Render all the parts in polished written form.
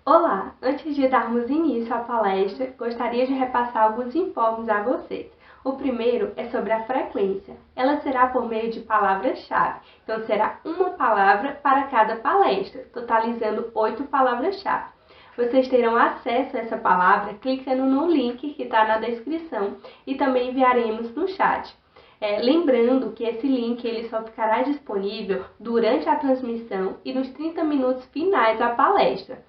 Olá! Antes de darmos início à palestra, gostaria de repassar alguns informes a vocês. O primeiro é sobre a frequência. Ela será por meio de palavras-chave, então será uma palavra para cada palestra, totalizando 8 palavras-chave. Vocês terão acesso a essa palavra clicando no link que está na descrição e também enviaremos no chat. Lembrando que esse link ele só ficará disponível durante a transmissão e nos 30 minutos finais da palestra.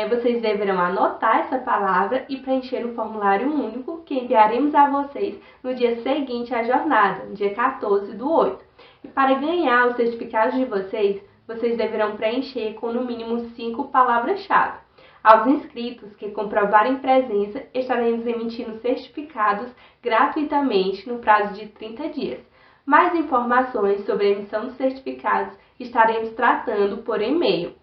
Vocês deverão anotar essa palavra e preencher um formulário único que enviaremos a vocês no dia seguinte à jornada, no dia 14/8. E para ganhar os certificados de vocês, vocês deverão preencher com no mínimo 5 palavras-chave. Aos inscritos que comprovarem presença, estaremos emitindo certificados gratuitamente no prazo de 30 dias. Mais informações sobre a emissão dos certificados estaremos tratando por e-mail.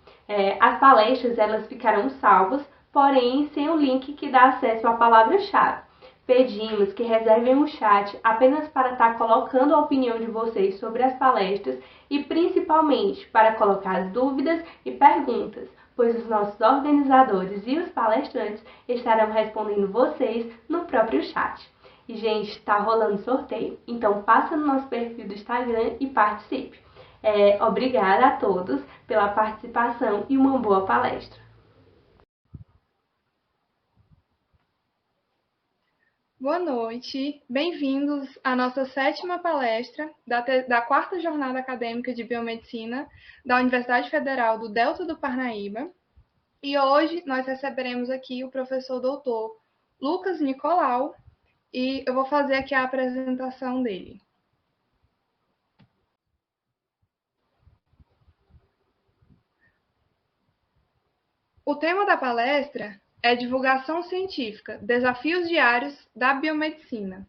As palestras elas ficarão salvas, porém sem o link que dá acesso à palavra-chave. Pedimos que reservem o chat apenas para estar colocando a opinião de vocês sobre as palestras e principalmente para colocar as dúvidas e perguntas, pois os nossos organizadores e os palestrantes estarão respondendo vocês no próprio chat. E, gente, está rolando sorteio, então passa no nosso perfil do Instagram e participe. Obrigada a todos pela participação e uma boa palestra. Boa noite, bem-vindos à nossa 7ª palestra da 4ª Jornada Acadêmica de Biomedicina da Universidade Federal do Delta do Parnaíba. E hoje nós receberemos aqui o professor doutor Lucas Nicolau e eu vou fazer aqui a apresentação dele. O tema da palestra é Divulgação Científica, Desafios Diários da Biomedicina.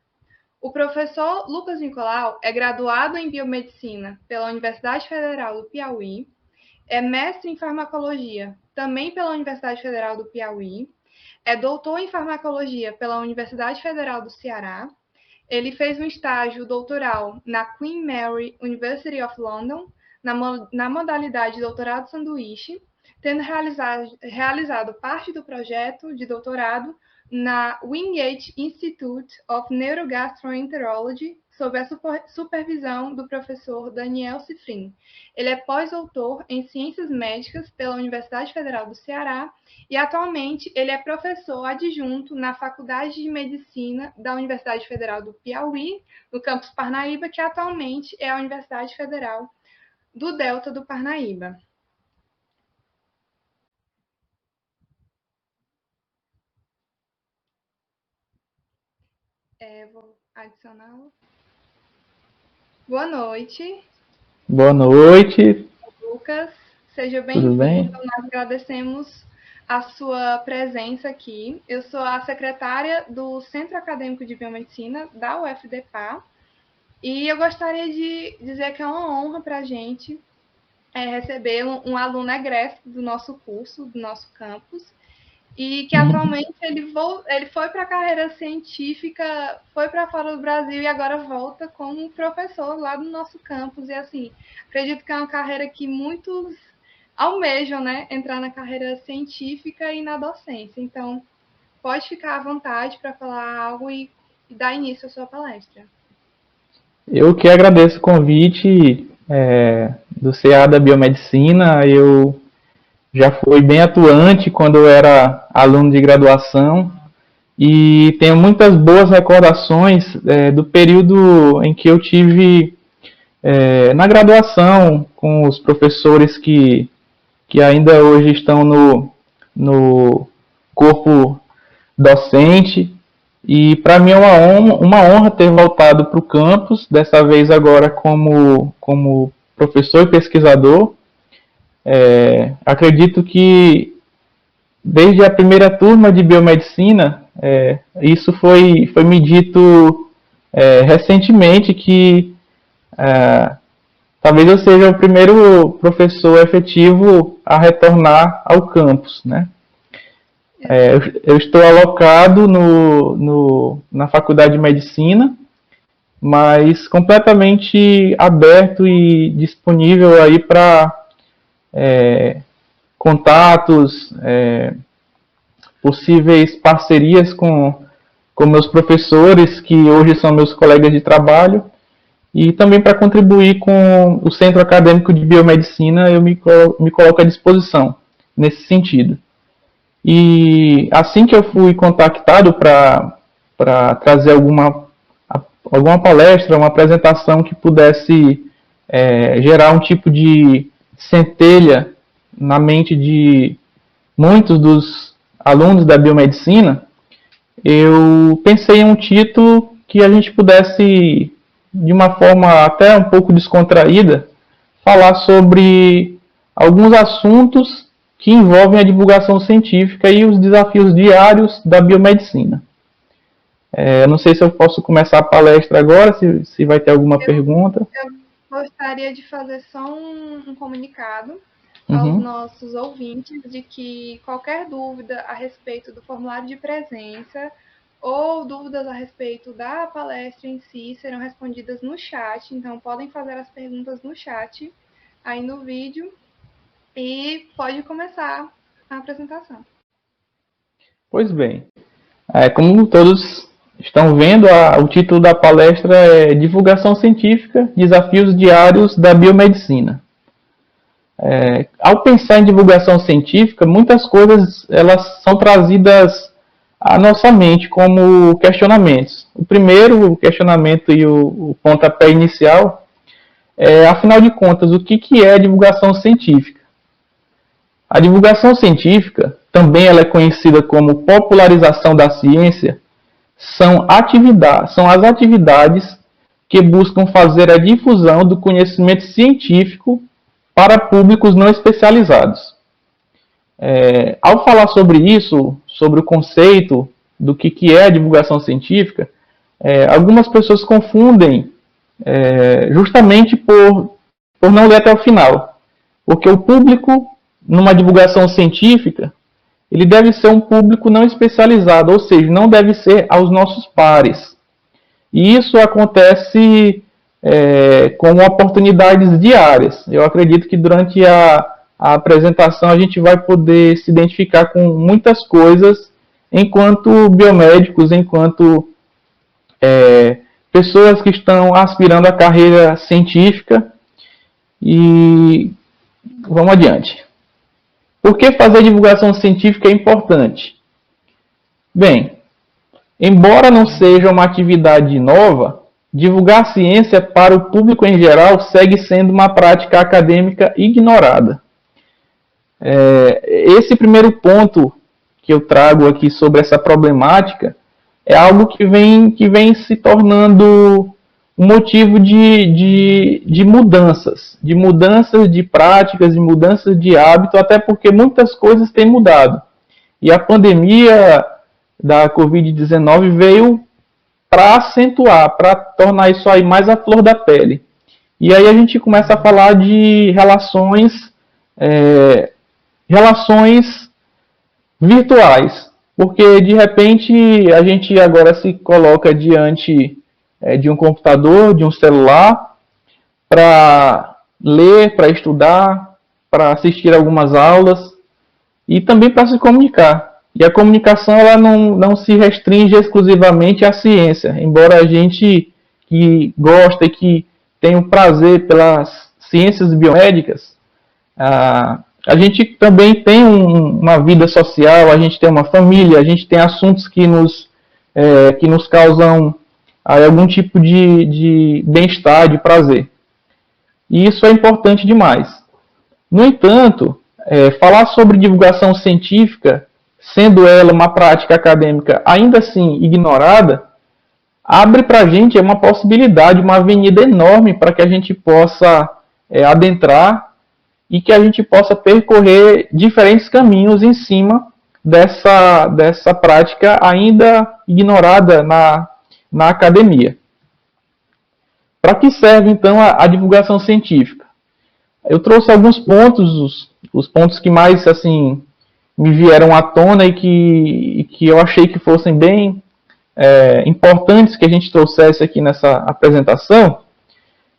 O professor Lucas Nicolau é graduado em Biomedicina pela Universidade Federal do Piauí, é mestre em Farmacologia também pela Universidade Federal do Piauí, é doutor em Farmacologia pela Universidade Federal do Ceará, ele fez um estágio doutoral na Queen Mary University of London, na modalidade doutorado sanduíche, tendo realizado parte do projeto de doutorado na Wingate Institute of Neurogastroenterology, sob a supervisão do professor Daniel Cifrin. Ele é pós-doutor em Ciências Médicas pela Universidade Federal do Ceará e, atualmente, ele é professor adjunto na Faculdade de Medicina da Universidade Federal do Piauí, no campus Parnaíba, que atualmente é a Universidade Federal do Delta do Parnaíba. Vou adicioná-lo. Boa noite. Boa noite. Lucas, seja bem-vindo. Nós agradecemos a sua presença aqui. Eu sou a secretária do Centro Acadêmico de Biomedicina da UFDPA e eu gostaria de dizer que é uma honra para a gente receber um aluno egresso do nosso curso, do nosso campus, e que atualmente ele foi para a carreira científica, foi para fora do Brasil e agora volta como professor lá do nosso campus. E assim, acredito que é uma carreira que muitos almejam, né, entrar na carreira científica e na docência. Então, pode ficar à vontade para falar algo e dar início à sua palestra. Eu que agradeço o convite do CA da Biomedicina. Eu já fui bem atuante quando eu era aluno de graduação e tenho muitas boas recordações do período em que eu tive na graduação com os professores que ainda hoje estão no corpo docente. E para mim é uma honra ter voltado para o campus, dessa vez agora como professor e pesquisador. Acredito que desde a primeira turma de biomedicina, isso foi me dito recentemente que talvez eu seja o primeiro professor efetivo a retornar ao campus, né? Eu estou alocado na Faculdade de Medicina, mas completamente aberto e disponível aí para contatos, possíveis parcerias com meus professores, que hoje são meus colegas de trabalho, e também para contribuir com o Centro Acadêmico de Biomedicina, eu me coloco à disposição nesse sentido. E assim que eu fui contactado para trazer alguma palestra, uma apresentação que pudesse gerar um tipo de centelha na mente de muitos dos alunos da biomedicina, eu pensei em um título que a gente pudesse, de uma forma até um pouco descontraída, falar sobre alguns assuntos que envolvem a divulgação científica e os desafios diários da biomedicina. Não sei se eu posso começar a palestra agora, se vai ter alguma pergunta. Eu gostaria de fazer só um comunicado aos nossos ouvintes de que qualquer dúvida a respeito do formulário de presença ou dúvidas a respeito da palestra em si serão respondidas no chat. Então, podem fazer as perguntas no chat aí no vídeo e pode começar a apresentação. Pois bem, como todos estão vendo, o título da palestra é Divulgação Científica, Desafios Diários da Biomedicina. Ao pensar em divulgação científica, muitas coisas elas são trazidas à nossa mente como questionamentos. O primeiro questionamento e o pontapé inicial afinal de contas, o que é divulgação científica? A divulgação científica, também ela é conhecida como popularização da ciência, são as atividades que buscam fazer a difusão do conhecimento científico para públicos não especializados. Ao falar sobre isso, sobre o conceito do que é a divulgação científica, algumas pessoas confundem justamente por não ler até o final. Porque o público, numa divulgação científica, ele deve ser um público não especializado, ou seja, não deve ser aos nossos pares. E isso acontece com oportunidades diárias. Eu acredito que durante a apresentação a gente vai poder se identificar com muitas coisas enquanto biomédicos, enquanto pessoas que estão aspirando à carreira científica. E vamos adiante. Por que fazer divulgação científica é importante? Bem, embora não seja uma atividade nova, divulgar ciência para o público em geral segue sendo uma prática acadêmica ignorada. Esse primeiro ponto que eu trago aqui sobre essa problemática é algo que vem se tornando um motivo de mudanças de práticas, de mudanças de hábito, até porque muitas coisas têm mudado. E a pandemia da Covid-19 veio para acentuar, para tornar isso aí mais à flor da pele. E aí a gente começa a falar de relações virtuais, porque de repente a gente agora se coloca diante de um computador, de um celular, para ler, para estudar, para assistir algumas aulas e também para se comunicar. E a comunicação ela não se restringe exclusivamente à ciência, embora a gente que gosta e que tem um prazer pelas ciências biomédicas, a gente também tem uma vida social, a gente tem uma família, a gente tem assuntos que nos causam algum tipo de bem-estar, de prazer. E isso é importante demais. No entanto, falar sobre divulgação científica, sendo ela uma prática acadêmica ainda assim ignorada, abre para a gente uma possibilidade, uma avenida enorme para que a gente possa adentrar e que a gente possa percorrer diferentes caminhos em cima dessa prática ainda ignorada na academia. Para que serve, então, a divulgação científica? Eu trouxe alguns pontos, os pontos que mais assim, me vieram à tona e que eu achei que fossem bem importantes que a gente trouxesse aqui nessa apresentação.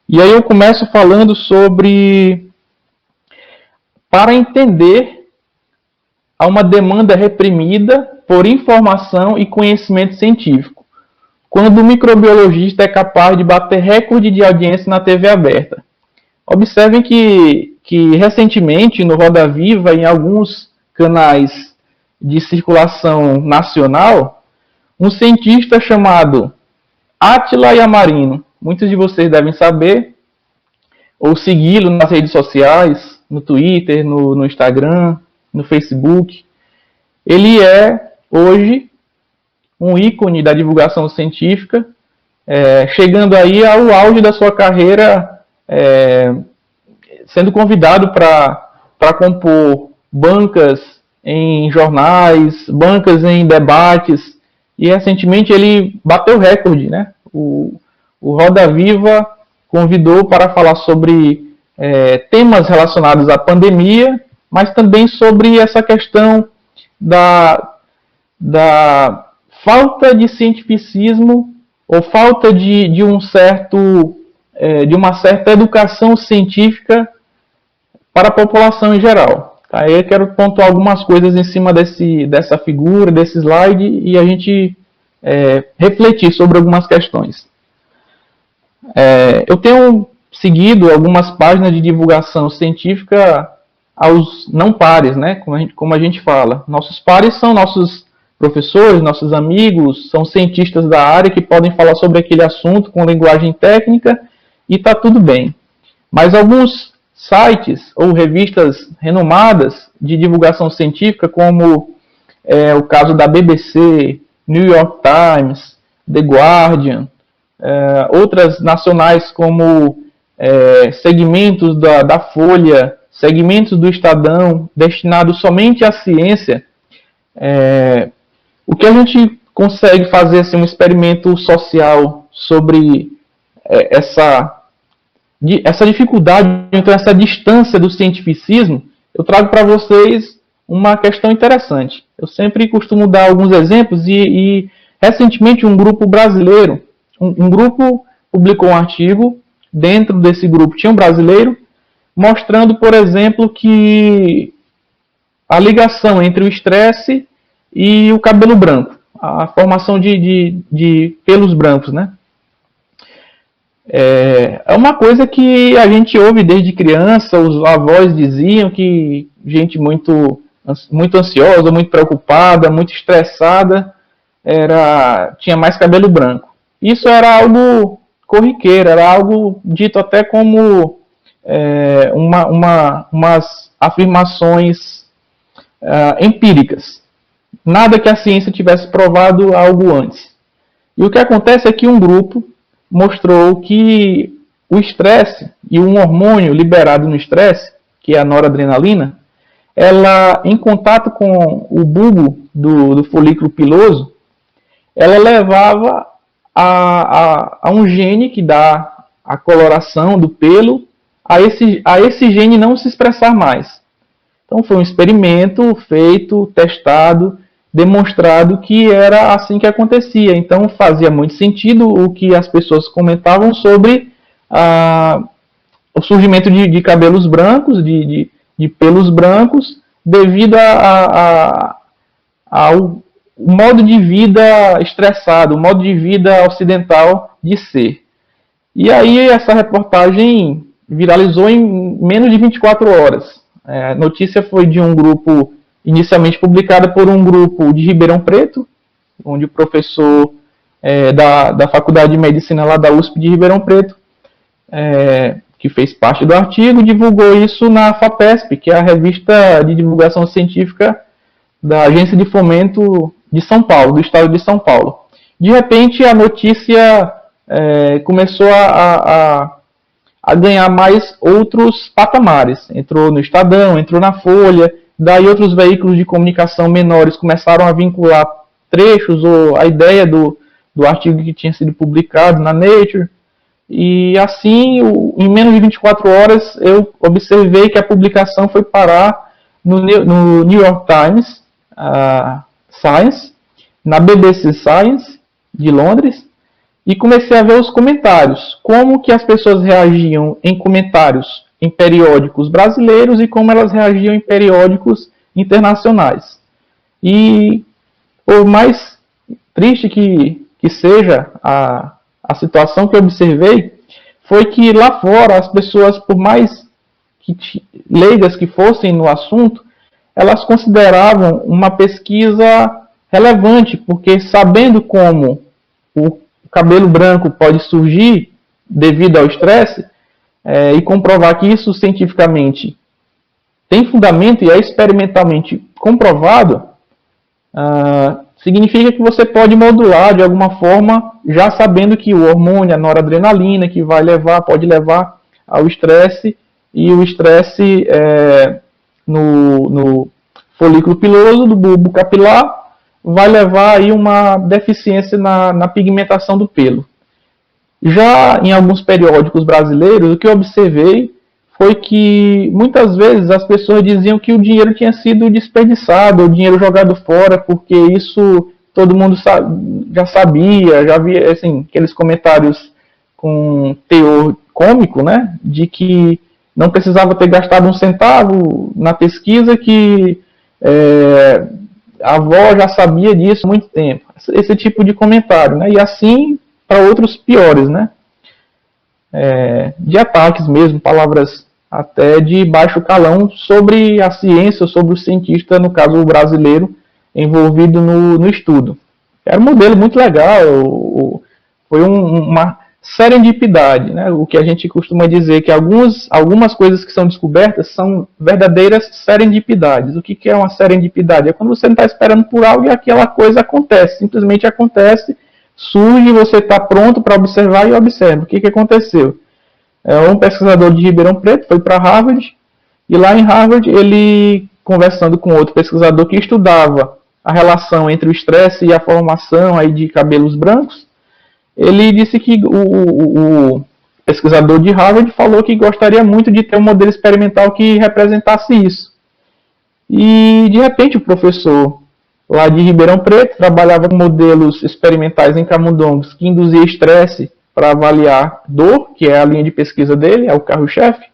E aí eu começo falando sobre, para entender a uma demanda reprimida por informação e conhecimento científico, quando o microbiologista é capaz de bater recorde de audiência na TV aberta. Observem que recentemente, no Roda Viva, em alguns canais de circulação nacional, um cientista chamado Átila Yamarino, muitos de vocês devem saber, ou segui-lo nas redes sociais, no Twitter, no Instagram, no Facebook. Ele é, hoje, um ícone da divulgação científica, chegando aí ao auge da sua carreira, sendo convidado para compor bancas em jornais, bancas em debates, e recentemente ele bateu recorde, né? O Roda Viva convidou para falar sobre temas relacionados à pandemia, mas também sobre essa questão da falta de cientificismo ou falta de uma certa educação científica para a população em geral. Tá? Eu quero pontuar algumas coisas em cima dessa figura, desse slide, e a gente refletir sobre algumas questões. Eu tenho seguido algumas páginas de divulgação científica aos não pares, né? Como a gente fala. Nossos pares são nossos professores, nossos amigos, são cientistas da área que podem falar sobre aquele assunto com linguagem técnica e está tudo bem. Mas alguns sites ou revistas renomadas de divulgação científica, como o caso da BBC, New York Times, The Guardian, outras nacionais como segmentos da Folha, segmentos do Estadão, destinados somente à ciência, o que a gente consegue fazer assim, um experimento social sobre essa dificuldade, então essa distância do cientificismo, eu trago para vocês uma questão interessante. Eu sempre costumo dar alguns exemplos e recentemente um grupo brasileiro, um grupo publicou um artigo, dentro desse grupo tinha um brasileiro, mostrando, por exemplo, que a ligação entre o estresse e o cabelo branco, a formação de pelos brancos, né? É uma coisa que a gente ouve desde criança, os avós diziam que gente muito ansiosa, muito preocupada, muito estressada, tinha mais cabelo branco. Isso era algo corriqueiro, era algo dito até como umas afirmações empíricas. Nada que a ciência tivesse provado algo antes. E o que acontece é que um grupo mostrou que o estresse e um hormônio liberado no estresse, que é a noradrenalina, ela, em contato com o bulbo do folículo piloso, ela levava a um gene que dá a coloração do pelo, a esse gene não se expressar mais. Então foi um experimento feito, testado, demonstrado que era assim que acontecia. Então fazia muito sentido o que as pessoas comentavam sobre o surgimento de cabelos brancos, de pelos brancos, devido ao modo de vida estressado, o modo de vida ocidental de ser. E aí essa reportagem viralizou em menos de 24 horas. A notícia foi de um grupo, inicialmente publicada por um grupo de Ribeirão Preto, onde o professor da Faculdade de Medicina lá da USP de Ribeirão Preto, que fez parte do artigo, divulgou isso na FAPESP, que é a revista de divulgação científica da Agência de Fomento de São Paulo, do estado de São Paulo. De repente, a notícia começou a ganhar mais outros patamares. Entrou no Estadão, entrou na Folha, daí outros veículos de comunicação menores começaram a vincular trechos ou a ideia do artigo que tinha sido publicado na Nature. E assim, em menos de 24 horas, eu observei que a publicação foi parar no New York Times Science, na BBC Science de Londres, e comecei a ver os comentários, como que as pessoas reagiam em comentários em periódicos brasileiros e como elas reagiam em periódicos internacionais. E por mais triste que seja a situação que eu observei, foi que lá fora as pessoas, por mais leigas que fossem no assunto, elas consideravam uma pesquisa relevante, porque sabendo como o cabelo branco pode surgir devido ao estresse, e comprovar que isso cientificamente tem fundamento e é experimentalmente comprovado, significa que você pode modular de alguma forma, já sabendo que o hormônio, a noradrenalina, que pode levar ao estresse, e o estresse no folículo piloso do bulbo capilar vai levar aí uma deficiência na pigmentação do pelo. Já em alguns periódicos brasileiros, o que eu observei foi que muitas vezes as pessoas diziam que o dinheiro tinha sido desperdiçado, o dinheiro jogado fora, porque isso todo mundo já sabia, já via assim, aqueles comentários com teor cômico, né, de que não precisava ter gastado um centavo na pesquisa, que a avó já sabia disso há muito tempo. Esse tipo de comentário, né, e assim para outros piores, né, de ataques mesmo, palavras até de baixo calão sobre a ciência, sobre o cientista, no caso o brasileiro, envolvido no estudo. Era um modelo muito legal, foi uma serendipidade, né? O que a gente costuma dizer que algumas coisas que são descobertas são verdadeiras serendipidades. O que é uma serendipidade? É quando você não está esperando por algo e aquela coisa acontece, simplesmente acontece, surge, você está pronto para observar e observa. O que aconteceu? Um pesquisador de Ribeirão Preto foi para Harvard, e lá em Harvard ele, conversando com outro pesquisador que estudava a relação entre o estresse e a formação aí de cabelos brancos, ele disse que o pesquisador de Harvard falou que gostaria muito de ter um modelo experimental que representasse isso. E, de repente, o professor lá de Ribeirão Preto trabalhava com modelos experimentais em camundongos que induzia estresse para avaliar dor, que é a linha de pesquisa dele, é o carro-chefe.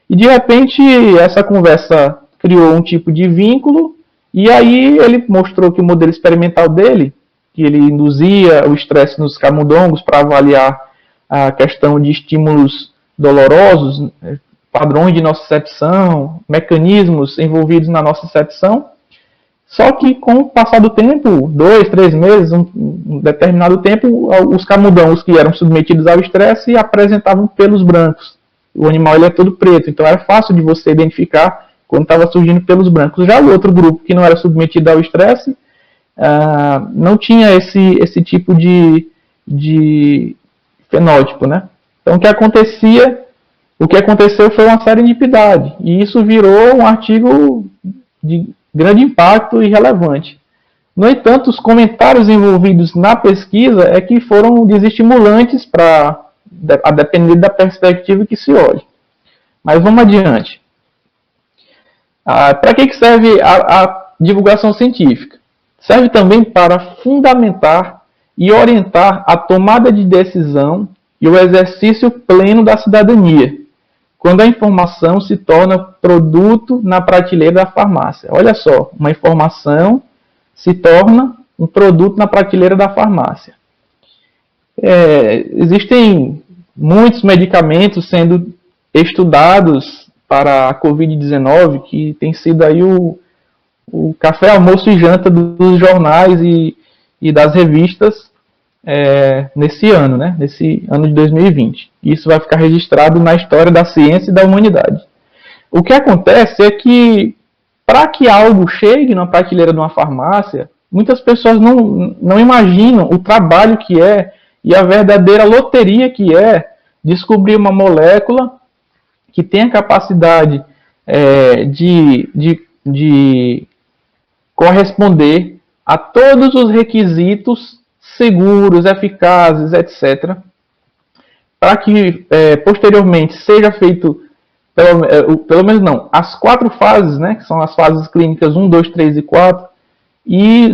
E, de repente, essa conversa criou um tipo de vínculo, e aí ele mostrou que o modelo experimental dele, que ele induzia o estresse nos camundongos para avaliar a questão de estímulos dolorosos, padrões de nocicepção, mecanismos envolvidos na nocicepção. Só que com o passar do tempo, 2, 3 meses, um determinado tempo, os camundongos que eram submetidos ao estresse apresentavam pelos brancos. O animal ele é todo preto, então era fácil de você identificar quando estava surgindo pelos brancos. Já o outro grupo que não era submetido ao estresse, não tinha esse tipo de fenótipo, né? Então o que aconteceu foi uma serendipidade, e isso virou um artigo de grande impacto e relevante. No entanto, os comentários envolvidos na pesquisa é que foram desestimulantes a depender da perspectiva que se olhe. Mas vamos adiante. Para que serve a divulgação científica? Serve também para fundamentar e orientar a tomada de decisão e o exercício pleno da cidadania, quando a informação se torna produto na prateleira da farmácia. Olha só, uma informação se torna um produto na prateleira da farmácia. Existem muitos medicamentos sendo estudados para a Covid-19, que tem sido aí o café, almoço e janta dos jornais e das revistas nesse ano, né? Nesse ano de 2020. Isso vai ficar registrado na história da ciência e da humanidade. O que acontece é que, para que algo chegue na prateleira de uma farmácia, muitas pessoas não imaginam o trabalho que é e a verdadeira loteria que é descobrir uma molécula que tem a capacidade de corresponder a todos os requisitos seguros, eficazes, etc., para que posteriormente seja feito, pelo menos não, as 4 fases, né, que são as fases clínicas 1, 2, 3 e 4, e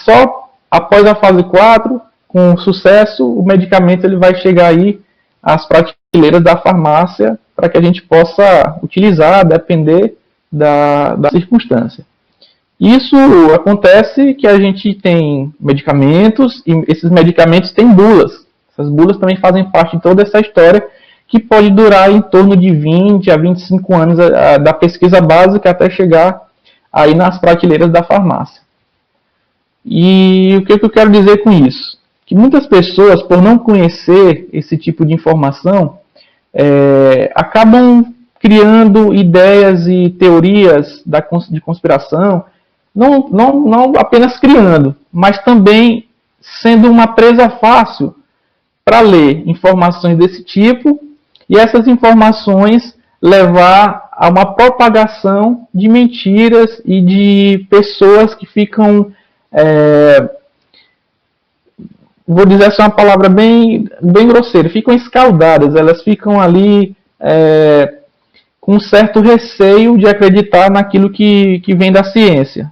só após a fase 4, com sucesso, o medicamento ele vai chegar aí às prateleiras da farmácia para que a gente possa utilizar, depender da circunstância. Isso acontece que a gente tem medicamentos, e esses medicamentos têm bulas. Essas bulas também fazem parte de toda essa história, que pode durar em torno de 20 a 25 anos da pesquisa básica até chegar aí nas prateleiras da farmácia. E o que eu quero dizer com isso? Que muitas pessoas, por não conhecer esse tipo de informação, acabam criando ideias e teorias de conspiração, não apenas criando, mas também sendo uma presa fácil para ler informações desse tipo e essas informações levar a uma propagação de mentiras e de pessoas que ficam, vou dizer essa é uma palavra bem grosseira, ficam escaldadas, elas ficam ali com um certo receio de acreditar naquilo que vem da ciência.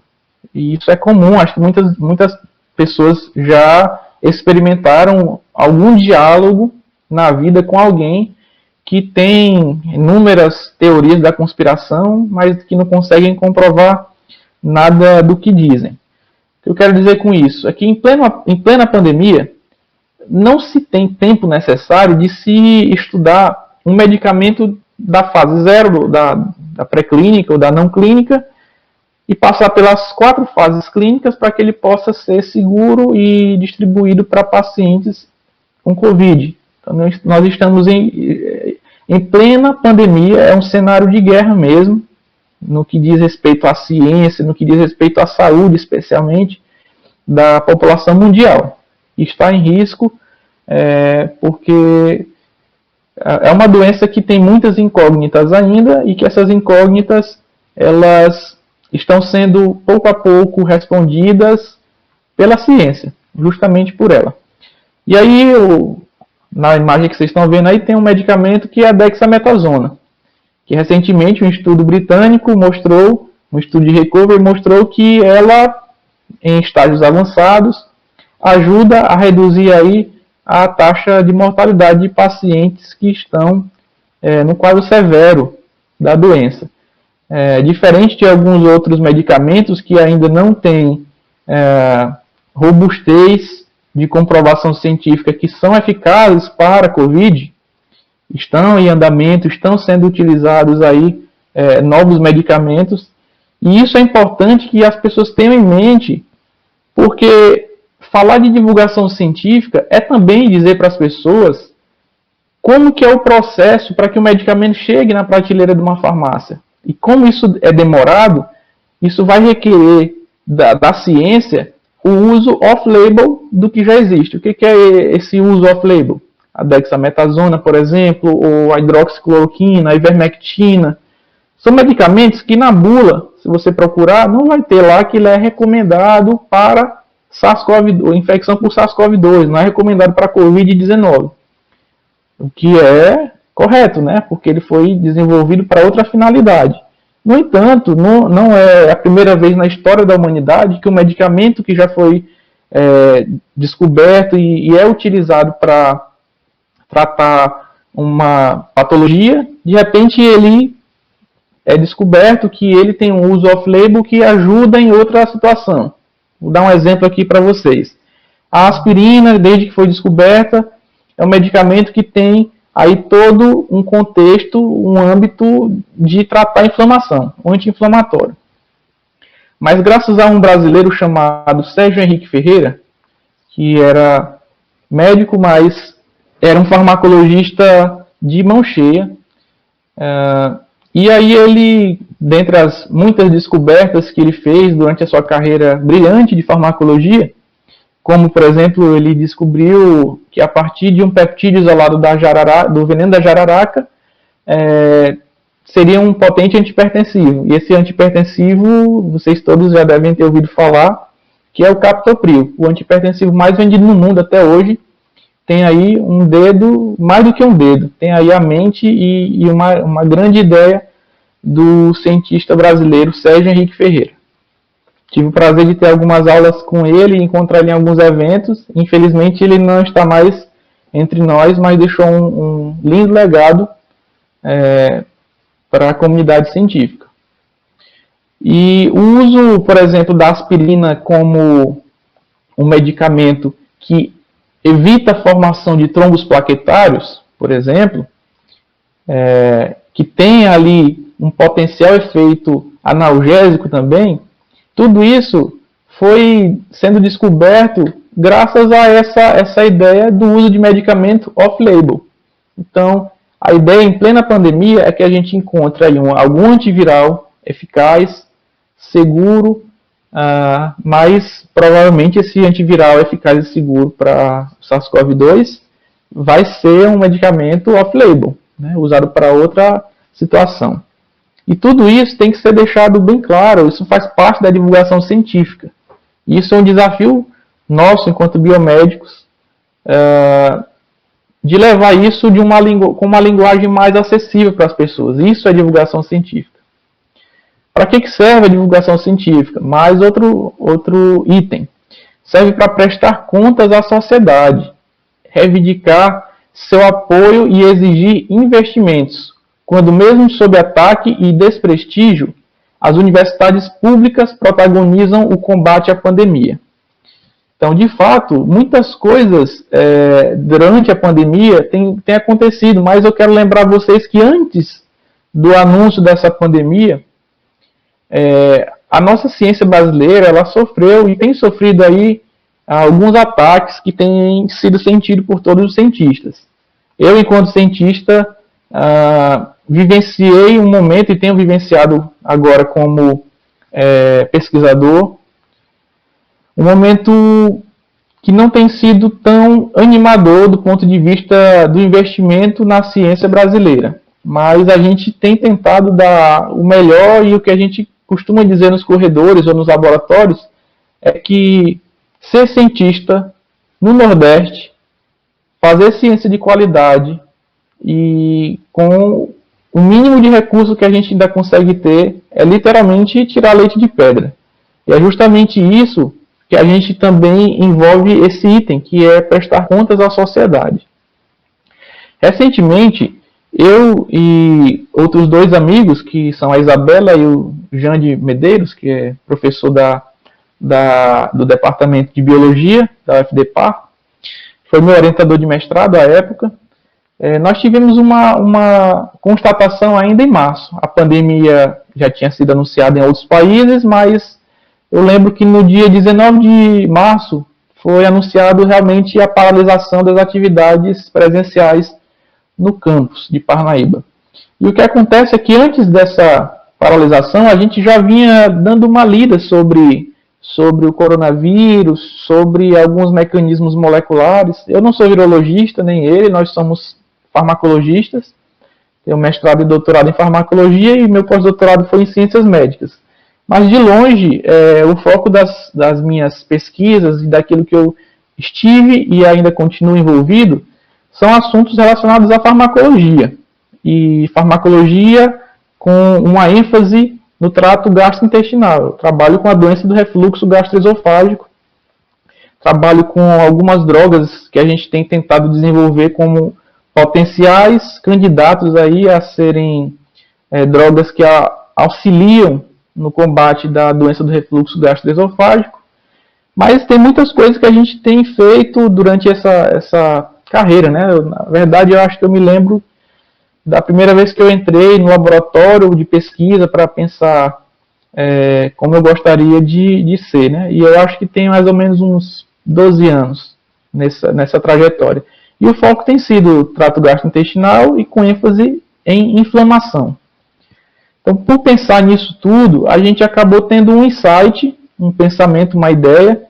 E isso é comum, acho que muitas pessoas já experimentaram algum diálogo na vida com alguém que tem inúmeras teorias da conspiração, mas que não conseguem comprovar nada do que dizem. O que eu quero dizer com isso é que em plena pandemia não se tem tempo necessário de se estudar um medicamento da fase 0, da pré-clínica ou da não clínica, e passar pelas 4 fases clínicas para que ele possa ser seguro e distribuído para pacientes com Covid. Então, nós estamos em plena pandemia, é um cenário de guerra mesmo, no que diz respeito à ciência, no que diz respeito à saúde, especialmente, da população mundial. Está em risco porque é uma doença que tem muitas incógnitas ainda e que essas incógnitas elas estão sendo pouco a pouco respondidas pela ciência, justamente por ela. E aí, na imagem que vocês estão vendo aí, tem um medicamento que é a dexametasona, que recentemente um estudo britânico mostrou, um estudo de recovery, mostrou que ela, em estágios avançados, ajuda a reduzir aí a taxa de mortalidade de pacientes que estão no quadro severo da doença. Diferente de alguns outros medicamentos que ainda não têm robustez de comprovação científica que são eficazes para a Covid, estão em andamento, estão sendo utilizados aí novos medicamentos, e isso é importante que as pessoas tenham em mente, porque falar de divulgação científica é também dizer para as pessoas como que é o processo para que o medicamento chegue na prateleira de uma farmácia. E como isso é demorado, isso vai requerer da ciência o uso off-label do que já existe. O que é esse uso off-label? A dexametasona, por exemplo, ou a hidroxicloroquina, a ivermectina. São medicamentos que na bula, se você procurar, não vai ter lá que ele é recomendado para SARS-CoV-2, infecção por SARS-CoV-2, não é recomendado para Covid-19. O que é correto, né? Porque ele foi desenvolvido para outra finalidade. No entanto, não é a primeira vez na história da humanidade que um medicamento que já foi descoberto e é utilizado para tratar uma patologia, de repente ele é descoberto que ele tem um uso off-label que ajuda em outra situação. Vou dar um exemplo aqui para vocês. A aspirina, desde que foi descoberta, é um medicamento que tem aí todo um contexto, um âmbito de tratar a inflamação, um anti-inflamatório. Mas graças a um brasileiro chamado Sérgio Henrique Ferreira, que era médico, mas era um farmacologista de mão cheia, e aí ele, dentre as muitas descobertas que ele fez durante a sua carreira brilhante de farmacologia, como, por exemplo, ele descobriu que a partir de um peptídeo isolado do veneno da jararaca, seria um potente antihipertensivo. E esse antihipertensivo, vocês todos já devem ter ouvido falar, que é o captopril. O antihipertensivo mais vendido no mundo até hoje. Tem aí um dedo, mais do que um dedo. Tem aí a mente e uma grande ideia do cientista brasileiro Sérgio Henrique Ferreira. Tive o prazer de ter algumas aulas com ele e encontrar ele em alguns eventos. Infelizmente ele não está mais entre nós, mas deixou um lindo legado para a comunidade científica. E o uso, por exemplo, da aspirina como um medicamento que evita a formação de trombos plaquetários, por exemplo, que tem ali um potencial efeito analgésico também, tudo isso foi sendo descoberto graças a essa ideia do uso de medicamento off-label. Então, a ideia em plena pandemia é que a gente encontre aí algum antiviral eficaz, seguro, mas provavelmente esse antiviral eficaz e seguro para SARS-CoV-2 vai ser um medicamento off-label, né, usado para outra situação. E tudo isso tem que ser deixado bem claro, isso faz parte da divulgação científica. Isso é um desafio nosso, enquanto biomédicos, de levar isso com uma linguagem mais acessível para as pessoas. Isso é divulgação científica. Para que serve a divulgação científica? Mais outro item. Serve para prestar contas à sociedade, reivindicar seu apoio e exigir investimentos, quando mesmo sob ataque e desprestígio, as universidades públicas protagonizam o combate à pandemia. Então, de fato, muitas coisas durante a pandemia têm acontecido, mas eu quero lembrar vocês que antes do anúncio dessa pandemia, a nossa ciência brasileira ela sofreu e tem sofrido aí alguns ataques que têm sido sentidos por todos os cientistas. Eu, enquanto cientista, vivenciei um momento e tenho vivenciado agora como pesquisador, um momento que não tem sido tão animador do ponto de vista do investimento na ciência brasileira. Mas a gente tem tentado dar o melhor e o que a gente costuma dizer nos corredores ou nos laboratórios é que ser cientista no Nordeste, fazer ciência de qualidade e com o mínimo de recurso que a gente ainda consegue ter é literalmente tirar leite de pedra. E é justamente isso que a gente também envolve esse item, que é prestar contas à sociedade. Recentemente, eu e outros dois amigos, que são a Isabela e o Jande Medeiros, que é professor do Departamento de Biologia da UFDPAR, foi meu orientador de mestrado à época, nós tivemos uma constatação ainda em março. A pandemia já tinha sido anunciada em outros países, mas eu lembro que no dia 19 de março foi anunciado realmente a paralisação das atividades presenciais no campus de Parnaíba. E o que acontece é que antes dessa paralisação, a gente já vinha dando uma lida sobre o coronavírus, sobre alguns mecanismos moleculares. Eu não sou virologista, nem ele, nós somos farmacologistas. Tenho mestrado e doutorado em farmacologia e meu pós-doutorado foi em ciências médicas. Mas, de longe, o foco das minhas pesquisas e daquilo que eu estive e ainda continuo envolvido são assuntos relacionados à farmacologia. E farmacologia com uma ênfase no trato gastrointestinal. Eu trabalho com a doença do refluxo gastroesofágico. Trabalho com algumas drogas que a gente tem tentado desenvolver como potenciais candidatos aí a serem drogas que auxiliam no combate da doença do refluxo gastroesofágico. Mas tem muitas coisas que a gente tem feito durante essa carreira, né? Na verdade, eu acho que eu me lembro da primeira vez que eu entrei no laboratório de pesquisa para pensar como eu gostaria de ser, né? E eu acho que tem mais ou menos uns 12 anos nessa trajetória. E o foco tem sido o trato gastrointestinal e com ênfase em inflamação. Então, por pensar nisso tudo, a gente acabou tendo um insight, um pensamento, uma ideia,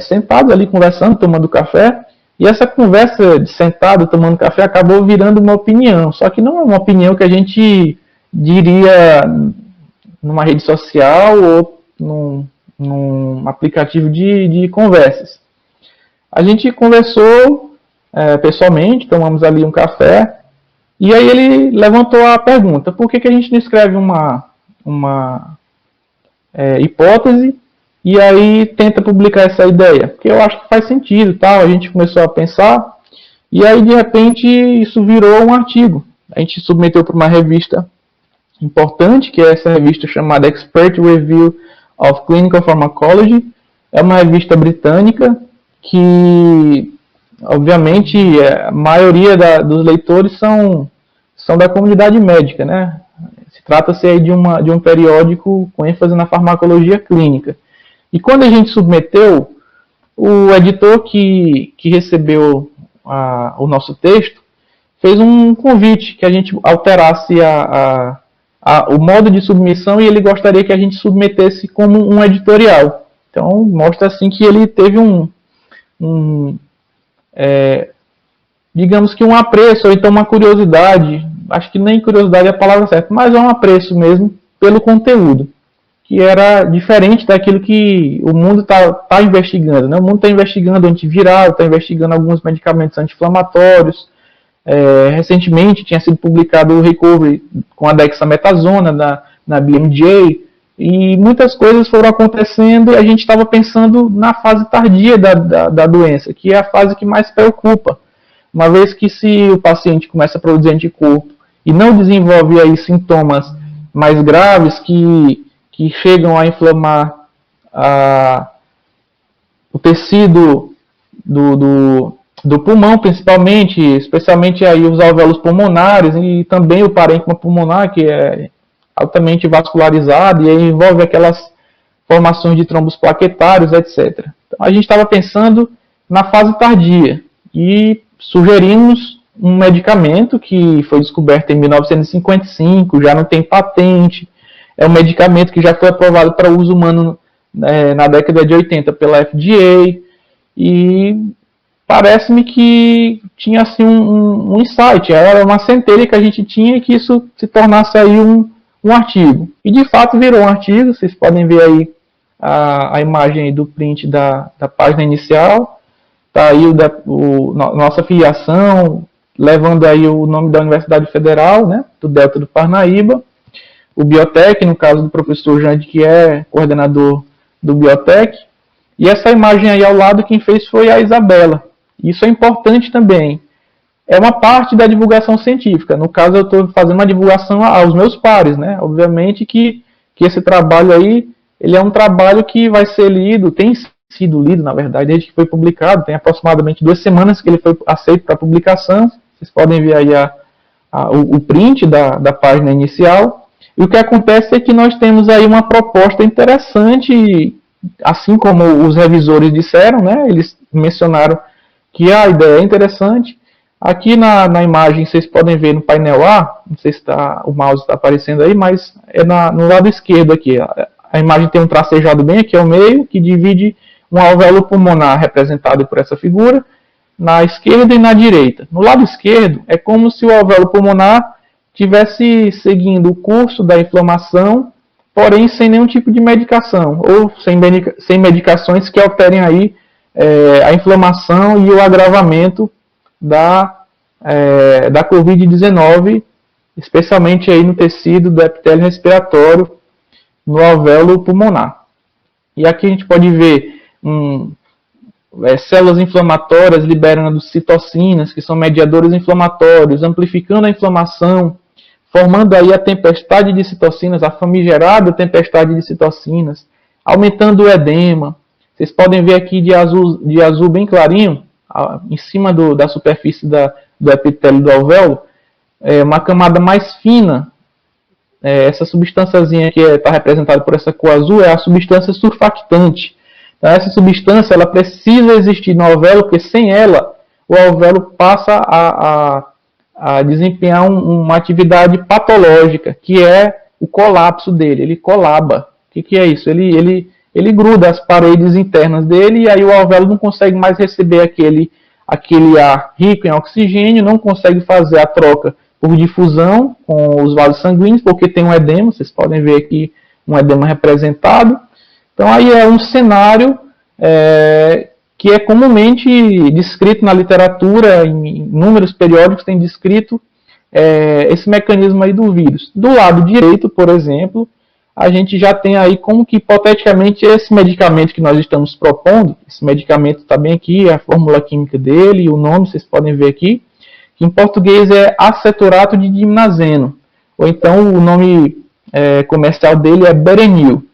sentado ali conversando, tomando café, e essa conversa de sentado, tomando café, acabou virando uma opinião. Só que não é uma opinião que a gente diria numa rede social ou num aplicativo de conversas. A gente conversou pessoalmente, tomamos ali um café, e aí ele levantou a pergunta, por que a gente não escreve uma hipótese e aí tenta publicar essa ideia? Porque eu acho que faz sentido, tal. A gente começou a pensar e aí de repente isso virou um artigo. A gente submeteu para uma revista importante, que é essa revista chamada Expert Review of Clinical Pharmacology. É uma revista britânica que, obviamente, a maioria dos leitores são da comunidade médica, né? Trata-se aí de um periódico com ênfase na farmacologia clínica. E quando a gente submeteu, o editor que recebeu o nosso texto fez um convite que a gente alterasse o modo de submissão, e ele gostaria que a gente submetesse como um editorial. Então, mostra assim que ele teve digamos que um apreço, ou então uma curiosidade, acho que nem curiosidade é a palavra certa, mas é um apreço mesmo pelo conteúdo, que era diferente daquilo que o mundo está investigando, né? O mundo está investigando antiviral, está investigando alguns medicamentos anti-inflamatórios. Recentemente tinha sido publicado o Recovery com a dexametasona na BMJ, e muitas coisas foram acontecendo, e a gente estava pensando na fase tardia da doença, que é a fase que mais preocupa. Uma vez que, se o paciente começa a produzir anticorpo e não desenvolve aí sintomas mais graves que chegam a inflamar o tecido do pulmão, principalmente, especialmente aí os alvéolos pulmonares e também o parênquima pulmonar, que é altamente vascularizado e aí envolve aquelas formações de trombos plaquetários, etc. Então, a gente estava pensando na fase tardia e sugerimos um medicamento que foi descoberto em 1955, já não tem patente, é um medicamento que já foi aprovado para uso humano na década de 80 pela FDA, e parece-me que tinha assim um insight, era uma centelha que a gente tinha, e que isso se tornasse aí um artigo. E de fato virou um artigo. Vocês podem ver aí a imagem aí do print da página inicial. Está aí nossa filiação, levando aí o nome da Universidade Federal, né, do Delta do Parnaíba. O Biotech, no caso do professor Jande, que é coordenador do Biotech. E essa imagem aí ao lado, quem fez foi a Isabela. Isso é importante também. É uma parte da divulgação científica. No caso, eu estou fazendo uma divulgação aos meus pares, né? Obviamente que esse trabalho aí, ele é um trabalho que vai ser lido, tem sido lido, na verdade, desde que foi publicado. Tem aproximadamente 2 semanas que ele foi aceito para publicação. Vocês podem ver aí o print da página inicial. E o que acontece é que nós temos aí uma proposta interessante, assim como os revisores disseram, né? Eles mencionaram que a ideia é interessante. Aqui na imagem vocês podem ver no painel A, não sei se o mouse está aparecendo aí, mas é no lado esquerdo aqui. A imagem tem um tracejado bem aqui ao meio, que divide um alvéolo pulmonar representado por essa figura, na esquerda e na direita. No lado esquerdo é como se o alvéolo pulmonar estivesse seguindo o curso da inflamação, porém sem nenhum tipo de medicação, ou sem medicações que alterem aí a inflamação e o agravamento da Covid-19, especialmente aí no tecido do epitélio respiratório, no alvéolo pulmonar. E aqui a gente pode ver células inflamatórias liberando citocinas, que são mediadores inflamatórios, amplificando a inflamação, formando aí a tempestade de citocinas, a famigerada tempestade de citocinas, aumentando o edema. Vocês podem ver aqui de azul bem clarinho, em cima da superfície do epitélio do alvéolo, uma camada mais fina. Essa substânciazinha que está representada por essa cor azul é a substância surfactante. Então, essa substância ela precisa existir no alvéolo, porque sem ela o alvéolo passa a desempenhar uma atividade patológica, que é o colapso dele. Ele colaba. O que é isso? Ele gruda as paredes internas dele, e aí o alvéolo não consegue mais receber aquele ar rico em oxigênio, não consegue fazer a troca por difusão com os vasos sanguíneos, porque tem um edema. Vocês podem ver aqui um edema representado. Então aí é um cenário que é comumente descrito na literatura, em inúmeros periódicos tem descrito esse mecanismo aí do vírus. Do lado direito, por exemplo, a gente já tem aí como que hipoteticamente esse medicamento que nós estamos propondo, esse medicamento está bem aqui, a fórmula química dele, o nome, vocês podem ver aqui, que em português é aceturato de diminazeno, ou então o nome comercial dele é Berenil.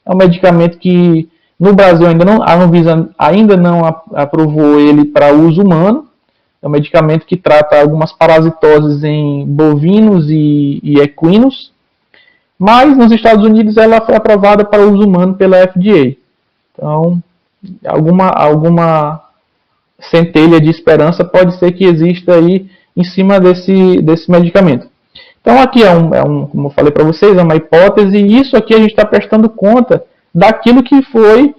É um medicamento que no Brasil a Anvisa ainda não aprovou ele para uso humano. É um medicamento que trata algumas parasitoses em bovinos e equinos, mas nos Estados Unidos ela foi aprovada para uso humano pela FDA. Então, alguma centelha de esperança pode ser que exista aí em cima desse medicamento. Então aqui como eu falei para vocês, é uma hipótese, e isso aqui a gente está prestando conta daquilo que foi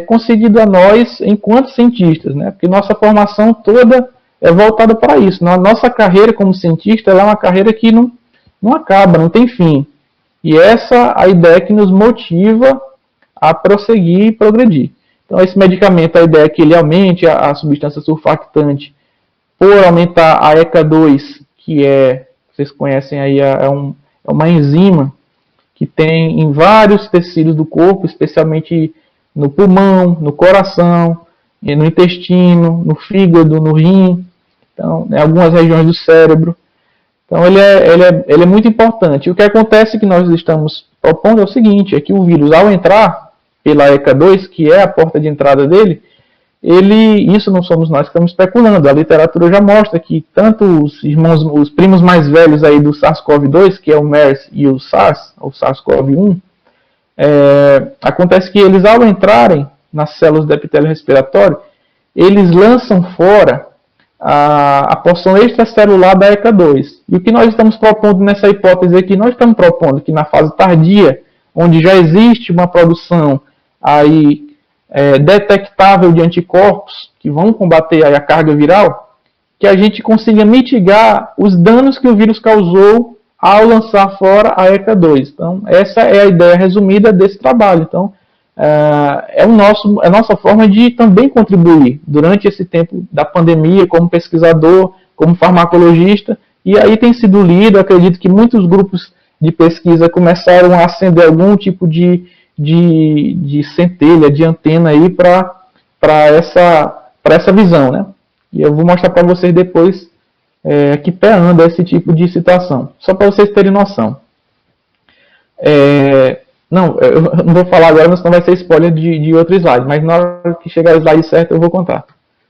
concedido a nós enquanto cientistas, né? Porque nossa formação toda é voltada para isso. Nossa carreira como cientista ela é uma carreira que não acaba, não tem fim. E essa é a ideia que nos motiva a prosseguir e progredir. Então esse medicamento, a ideia é que ele aumente a substância surfactante por aumentar a ECA2, que vocês conhecem aí, é uma enzima que tem em vários tecidos do corpo, especialmente no pulmão, no coração, no intestino, no fígado, no rim, então, em algumas regiões do cérebro. Então ele é muito importante. E o que acontece que nós estamos propondo é o seguinte, é que o vírus, ao entrar pela ECA2, que é a porta de entrada dele, isso não somos nós que estamos especulando. A literatura já mostra que tanto os primos mais velhos aí do SARS-CoV-2, que é o MERS e o SARS, ou SARS-CoV-1, acontece que eles, ao entrarem nas células do epitélio respiratório, eles lançam fora a porção extracelular da ECA2. E o que nós estamos propondo nessa hipótese aqui, nós estamos propondo que na fase tardia, onde já existe uma produção aí detectável de anticorpos que vão combater aí a carga viral, que a gente consiga mitigar os danos que o vírus causou ao lançar fora a ECA2. Então, essa é a ideia resumida desse trabalho. Então, é a nossa forma de também contribuir durante esse tempo da pandemia, como pesquisador, como farmacologista, e aí tem sido lido, acredito que muitos grupos de pesquisa começaram a acender algum tipo de centelha, de antena aí para essa visão, né? E eu vou mostrar para vocês depois que pé anda esse tipo de situação, só para vocês terem noção. Não, eu não vou falar agora, senão vai ser spoiler de outro slide, mas na hora que chegar o slide certo eu vou contar.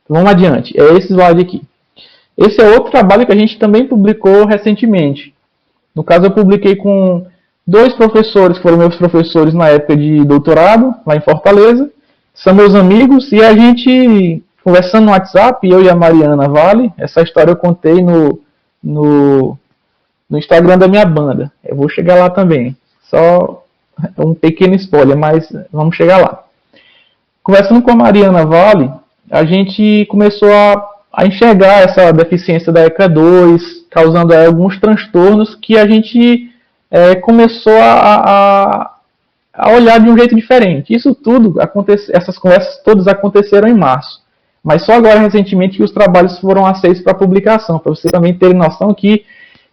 Então, vamos adiante, é esse slide aqui. Esse é outro trabalho que a gente também publicou recentemente. No caso, eu publiquei com 2 professores, que foram meus professores na época de doutorado, lá em Fortaleza. São meus amigos, e a gente, conversando no WhatsApp, eu e a Mariana Vale, essa história eu contei no Instagram da minha banda. Eu vou chegar lá também. Só um pequeno spoiler, mas vamos chegar lá. Conversando com a Mariana Vale, a gente começou a enxergar essa deficiência da ECA2, causando alguns transtornos que a gente começou a olhar de um jeito diferente. Isso tudo, essas conversas todas aconteceram em março. Mas só agora, recentemente, que os trabalhos foram aceitos para publicação, para vocês também terem noção que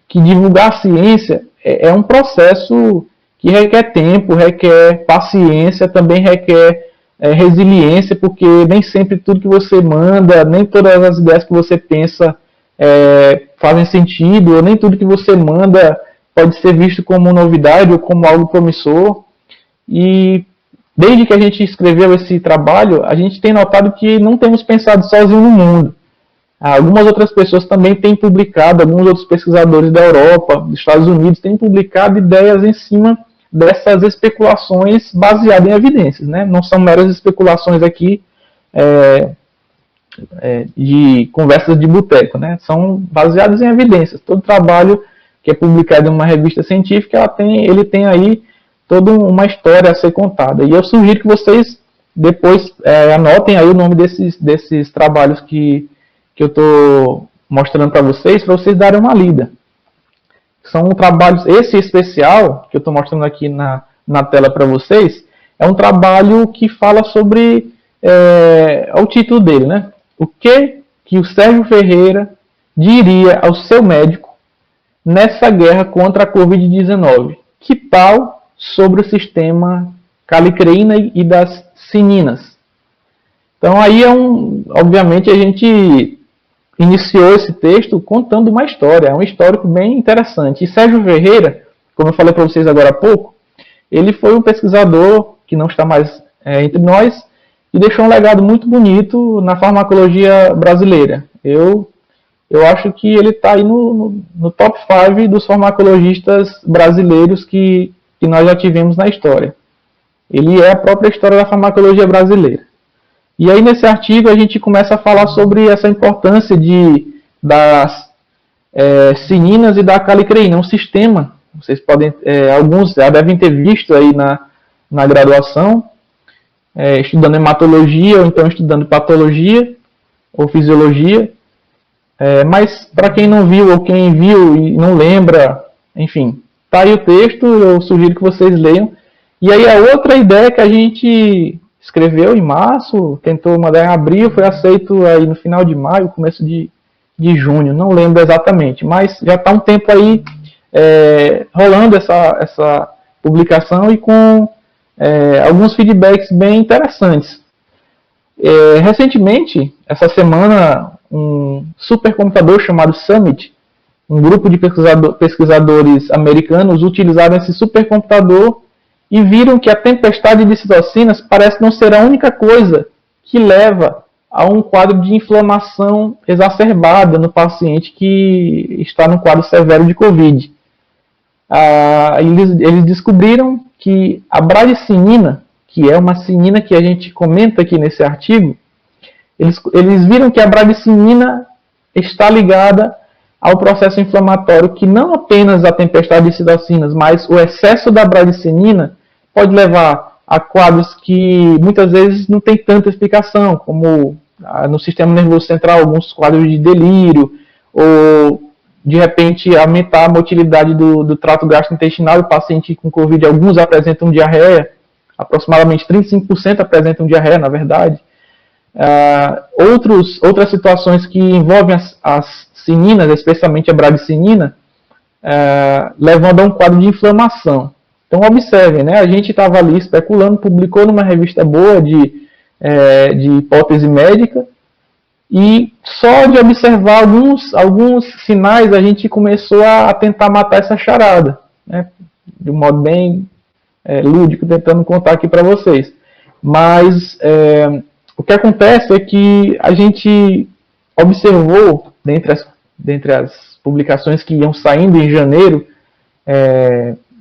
divulgar a ciência é um processo que requer tempo, requer paciência, também requer resiliência, porque nem sempre tudo que você manda, nem todas as ideias que você pensa fazem sentido, ou nem tudo que você manda pode ser visto como novidade ou como algo promissor. E desde que a gente escreveu esse trabalho, a gente tem notado que não temos pensado sozinho no mundo. Algumas outras pessoas também têm publicado, alguns outros pesquisadores da Europa, dos Estados Unidos, têm publicado ideias em cima dessas especulações baseadas em evidências, né? Não são meras especulações aqui de conversas de boteco, né? São baseadas em evidências. Todo trabalho que é publicado em uma revista científica, ele tem aí toda uma história a ser contada. E eu sugiro que vocês depois anotem aí o nome desses trabalhos que eu estou mostrando para vocês darem uma lida. São trabalhos, esse especial que eu estou mostrando aqui na tela para vocês, é um trabalho que fala sobre, o título dele, né? O que o Sérgio Ferreira diria ao seu médico nessa guerra contra a Covid-19? Que tal sobre o sistema calicreína e das cininas? Então aí obviamente a gente iniciou esse texto contando uma história, é um histórico bem interessante. E Sérgio Ferreira, como eu falei para vocês agora há pouco, ele foi um pesquisador que não está mais entre nós e deixou um legado muito bonito na farmacologia brasileira. Eu acho que ele está aí no top 5 dos farmacologistas brasileiros que nós já tivemos na história. Ele é a própria história da farmacologia brasileira. E aí nesse artigo a gente começa a falar sobre essa importância das cininas e da calicreína, um sistema. Vocês podem, alguns já devem ter visto aí na graduação, estudando hematologia ou então estudando patologia ou fisiologia. Mas para quem não viu ou quem viu e não lembra, enfim, tá aí o texto, eu sugiro que vocês leiam. E aí a outra ideia que a gente escreveu em março, tentou mandar em abril, foi aceito aí no final de maio, começo de junho, não lembro exatamente, mas já está um tempo aí rolando essa publicação e com alguns feedbacks bem interessantes. Recentemente, essa semana, um supercomputador chamado Summit, um grupo de pesquisadores americanos utilizaram esse supercomputador e viram que a tempestade de citocinas parece não ser a única coisa que leva a um quadro de inflamação exacerbada no paciente que está no quadro severo de Covid. Eles descobriram que a bradicinina, que é uma cinina que a gente comenta aqui nesse artigo, eles viram que a bradicinina está ligada ao processo inflamatório, que não apenas a tempestade de citocinas, mas o excesso da bradicinina pode levar a quadros que muitas vezes não tem tanta explicação, como no sistema nervoso central, alguns quadros de delírio, ou de repente aumentar a motilidade do trato gastrointestinal. O paciente com Covid, alguns apresentam diarreia, aproximadamente 35% apresentam diarreia, na verdade. Outras situações que envolvem as cininas, especialmente a bradicinina, levando a um quadro de inflamação. Então observem, né? A gente estava ali especulando, publicou numa revista boa de hipótese médica, e só de observar alguns sinais a gente começou a tentar matar essa charada, né? De um modo bem lúdico, tentando contar aqui para vocês. Mas o que acontece é que a gente observou, dentre as publicações que iam saindo em janeiro,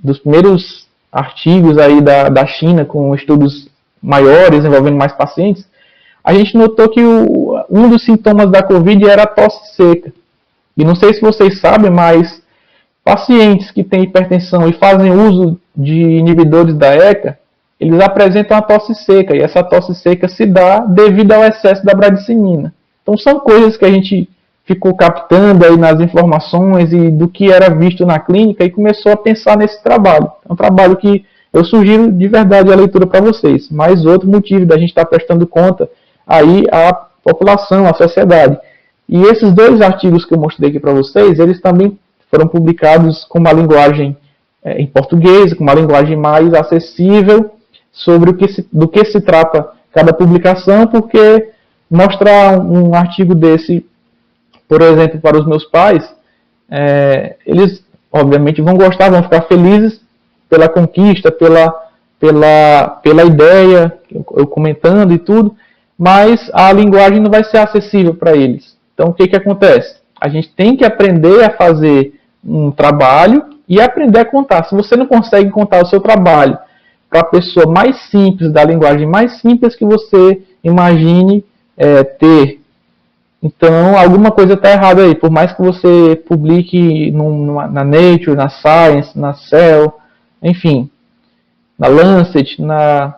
dos primeiros artigos aí da China com estudos maiores, envolvendo mais pacientes, a gente notou que um dos sintomas da Covid era a tosse seca. E não sei se vocês sabem, mas pacientes que têm hipertensão e fazem uso de inibidores da ECA, eles apresentam a tosse seca, e essa tosse seca se dá devido ao excesso da bradicinina. Então são coisas que a gente ficou captando aí nas informações e do que era visto na clínica e começou a pensar nesse trabalho. É um trabalho que eu sugiro de verdade a leitura para vocês. Mais outro motivo da gente estar prestando conta aí à população, à sociedade. E esses dois artigos que eu mostrei aqui para vocês, eles também foram publicados com uma linguagem em português, com uma linguagem mais acessível sobre do que se trata cada publicação, porque mostrar um artigo desse, por exemplo, para os meus pais, eles obviamente vão gostar, vão ficar felizes pela conquista, pela ideia, eu comentando e tudo, mas a linguagem não vai ser acessível para eles. Então o que acontece? A gente tem que aprender a fazer um trabalho e aprender a contar. Se você não consegue contar o seu trabalho para a pessoa mais simples, da linguagem mais simples que você imagine ter, então alguma coisa está errada aí. Por mais que você publique na Nature, na Science, na Cell, enfim, na Lancet, na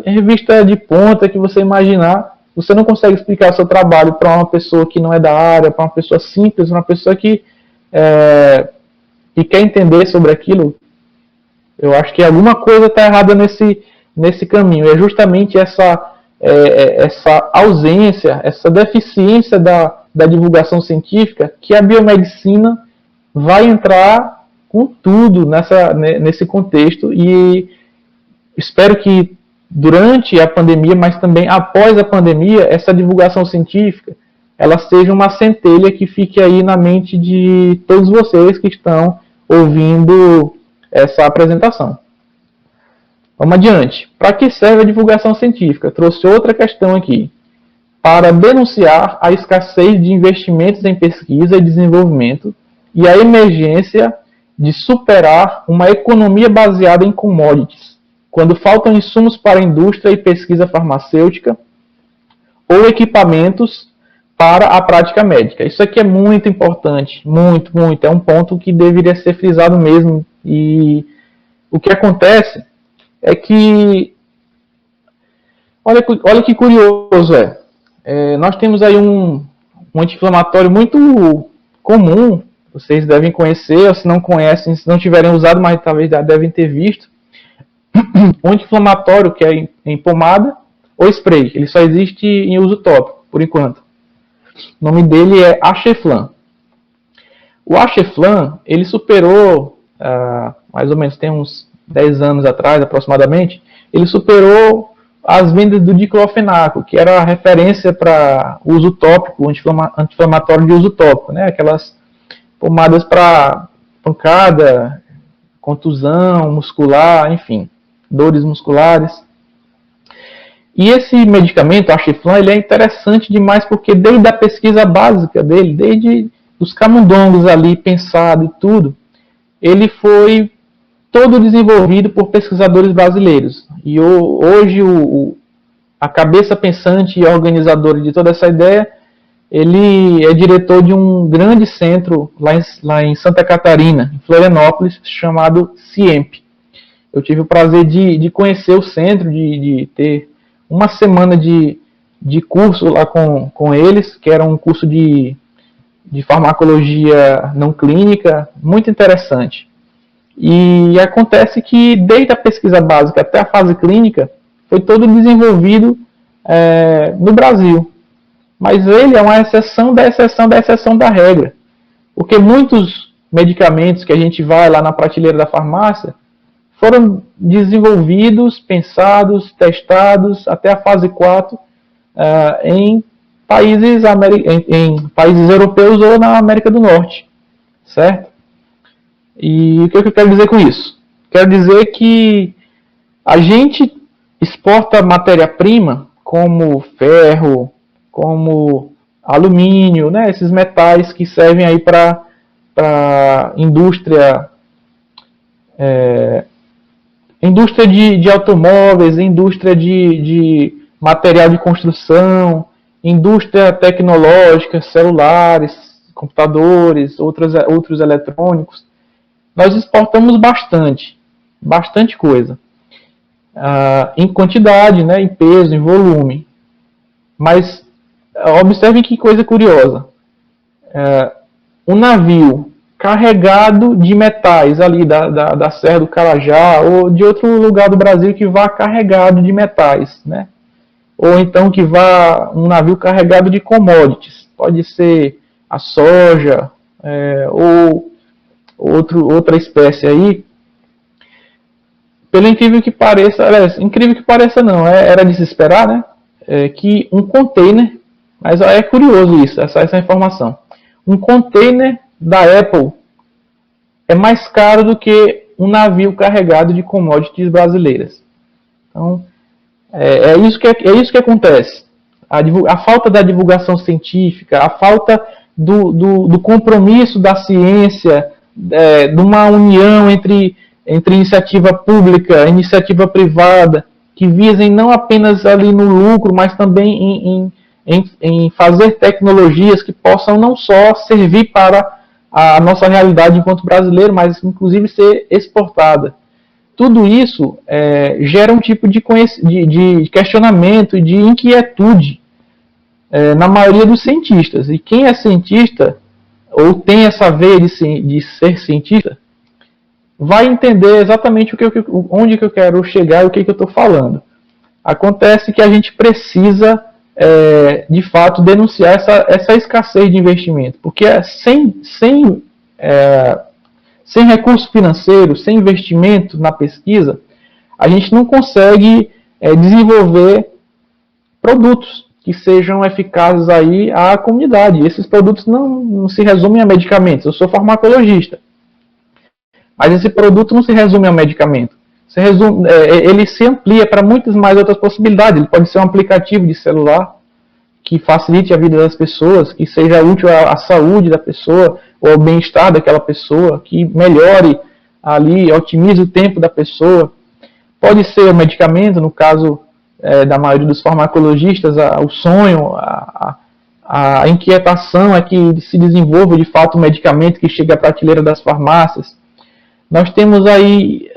revista de ponta que você imaginar, você não consegue explicar o seu trabalho para uma pessoa que não é da área, para uma pessoa simples, uma pessoa que quer entender sobre aquilo. Eu acho que alguma coisa está errada nesse caminho. É justamente essa ausência, essa deficiência da divulgação científica que a biomedicina vai entrar com tudo nesse contexto, e espero que durante a pandemia, mas também após a pandemia, essa divulgação científica ela seja uma centelha que fique aí na mente de todos vocês que estão ouvindo essa apresentação. Vamos adiante. Para que serve a divulgação científica? Trouxe outra questão aqui. Para denunciar a escassez de investimentos em pesquisa e desenvolvimento e a emergência de superar uma economia baseada em commodities, quando faltam insumos para a indústria e pesquisa farmacêutica ou equipamentos para a prática médica. Isso aqui é muito importante, muito, muito. É um ponto que deveria ser frisado mesmo. E o que acontece é que, olha que curioso nós temos aí um anti-inflamatório muito comum, vocês devem conhecer, ou se não conhecem, se não tiverem usado, mas talvez já devem ter visto, um anti-inflamatório que é em pomada ou spray. Ele só existe em uso tópico, por enquanto. O nome dele é Acheflan. O Acheflan, ele superou, mais ou menos tem uns 10 anos atrás, aproximadamente, ele superou as vendas do diclofenaco, que era a referência para uso tópico, anti-inflamatório de uso tópico, né? Aquelas pomadas para pancada, contusão muscular, enfim, dores musculares. E esse medicamento, o Acheflan, ele é interessante demais porque desde a pesquisa básica dele, desde os camundongos ali pensado e tudo, ele foi todo desenvolvido por pesquisadores brasileiros. E hoje a cabeça pensante e organizadora de toda essa ideia, ele é diretor de um grande centro lá em Santa Catarina, em Florianópolis, chamado CIEMP. Eu tive o prazer de conhecer o centro, de ter uma semana de curso lá com eles, que era um curso de farmacologia não clínica, muito interessante. E acontece que desde a pesquisa básica até a fase clínica, foi todo desenvolvido no Brasil. Mas ele é uma exceção da exceção da exceção da regra. Porque muitos medicamentos que a gente vai lá na prateleira da farmácia foram desenvolvidos, pensados, testados até a fase 4 em países europeus ou na América do Norte. Certo? E o que eu quero dizer com isso? Quero dizer que a gente exporta matéria-prima como ferro, como alumínio, né, esses metais que servem aí para indústria de automóveis, indústria de material de construção, indústria tecnológica, celulares, computadores, outros eletrônicos. Nós exportamos bastante coisa, em quantidade, né, em peso, em volume. Mas observem que coisa curiosa. Um navio carregado de metais ali da Serra do Carajá ou de outro lugar do Brasil que vá carregado de metais, né? Ou então que vá um navio carregado de commodities. Pode ser a soja ou outra espécie aí. Pelo incrível que pareça, incrível que pareça não, era de se esperar, né? Que um container, mas é curioso isso, essa informação. Um container da Apple é mais caro do que um navio carregado de commodities brasileiras. Então, é isso que acontece. A falta da divulgação científica, a falta do compromisso da ciência, de uma união entre iniciativa pública e iniciativa privada, que visem não apenas ali no lucro, mas também em fazer tecnologias que possam não só servir para a nossa realidade enquanto brasileiro, mas inclusive ser exportada. Tudo isso gera um tipo de questionamento e de inquietude na maioria dos cientistas. E quem é cientista, ou tem essa veia de ser cientista, vai entender exatamente onde que eu quero chegar e o que eu estou falando. Acontece que a gente precisa, de fato, denunciar essa escassez de investimento, porque sem recurso financeiro, sem investimento na pesquisa, a gente não consegue desenvolver produtos que sejam eficazes aí à comunidade. Esses produtos não se resumem a medicamentos. Eu sou farmacologista. Mas esse produto não se resume ao medicamento. Ele se amplia para muitas mais outras possibilidades. Ele pode ser um aplicativo de celular que facilite a vida das pessoas, que seja útil à saúde da pessoa ou ao bem-estar daquela pessoa, que melhore ali, otimize o tempo da pessoa. Pode ser um medicamento, no caso da maioria dos farmacologistas, o sonho, a inquietação é que se desenvolva de fato um medicamento que chegue à prateleira das farmácias. Nós temos aí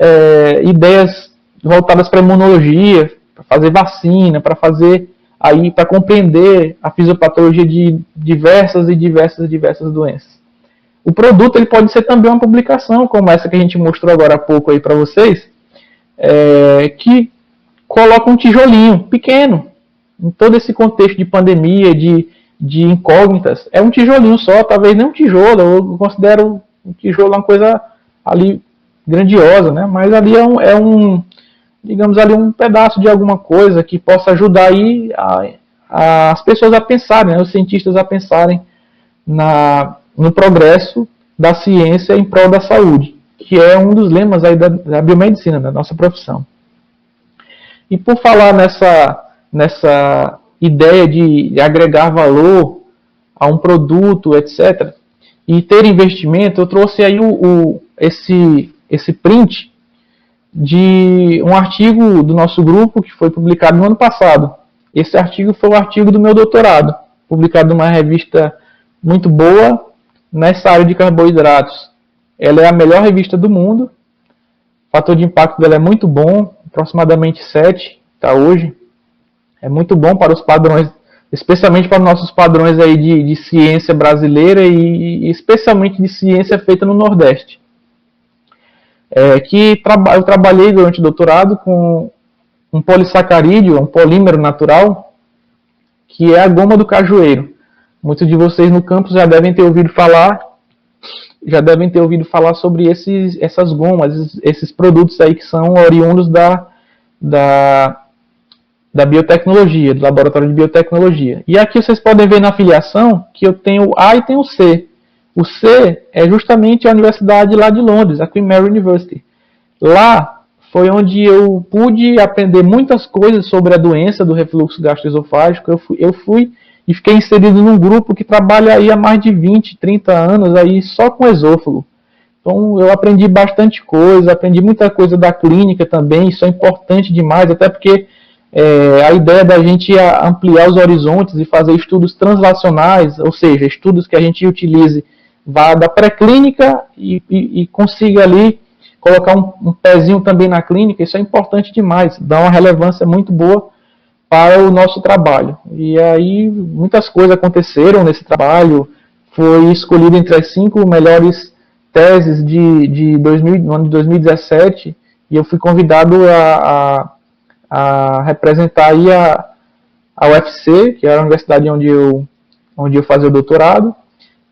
ideias voltadas para a imunologia, para fazer vacina, para compreender a fisiopatologia de diversas doenças. O produto ele pode ser também uma publicação, como essa que a gente mostrou agora há pouco aí para vocês, que coloca um tijolinho pequeno em todo esse contexto de pandemia, de incógnitas. É um tijolinho só, talvez nem um tijolo, eu considero um tijolo uma coisa ali grandiosa, né? Mas ali digamos ali um pedaço de alguma coisa que possa ajudar aí as pessoas a pensarem, né? Os cientistas a pensarem no progresso da ciência em prol da saúde, que é um dos lemas aí da biomedicina, da nossa profissão. E por falar nessa ideia de agregar valor a um produto, etc., e ter investimento, eu trouxe aí esse print de um artigo do nosso grupo que foi publicado no ano passado. Esse artigo foi o artigo do meu doutorado, publicado numa revista muito boa nessa área de carboidratos. Ela é a melhor revista do mundo, o fator de impacto dela é muito bom, aproximadamente 7, está hoje. É muito bom para os padrões, especialmente para os nossos padrões aí de ciência brasileira e especialmente de ciência feita no Nordeste. Eu trabalhei durante o doutorado com um polissacarídeo, um polímero natural, que é a goma do cajueiro. Muitos de vocês no campus já devem ter ouvido falar sobre essas gomas, esses produtos aí que são oriundos da biotecnologia, do laboratório de biotecnologia. E aqui vocês podem ver na filiação que eu tenho o A e tenho o C. O C é justamente a universidade lá de Londres, a Queen Mary University. Lá foi onde eu pude aprender muitas coisas sobre a doença do refluxo gastroesofágico. Eu fui e fiquei inserido num grupo que trabalha aí há mais de 20, 30 anos aí só com esôfago. Então eu aprendi bastante coisa, aprendi muita coisa da clínica também, isso é importante demais, até porque a ideia da gente ampliar os horizontes e fazer estudos translacionais, ou seja, estudos que a gente utilize vá da pré-clínica e consiga ali colocar um pezinho também na clínica, isso é importante demais, dá uma relevância muito boa para o nosso trabalho. E aí muitas coisas aconteceram nesse trabalho, foi escolhido entre as 5 melhores teses no ano de 2017, e eu fui convidado a representar aí a UFC, que era a universidade onde eu fazia o doutorado,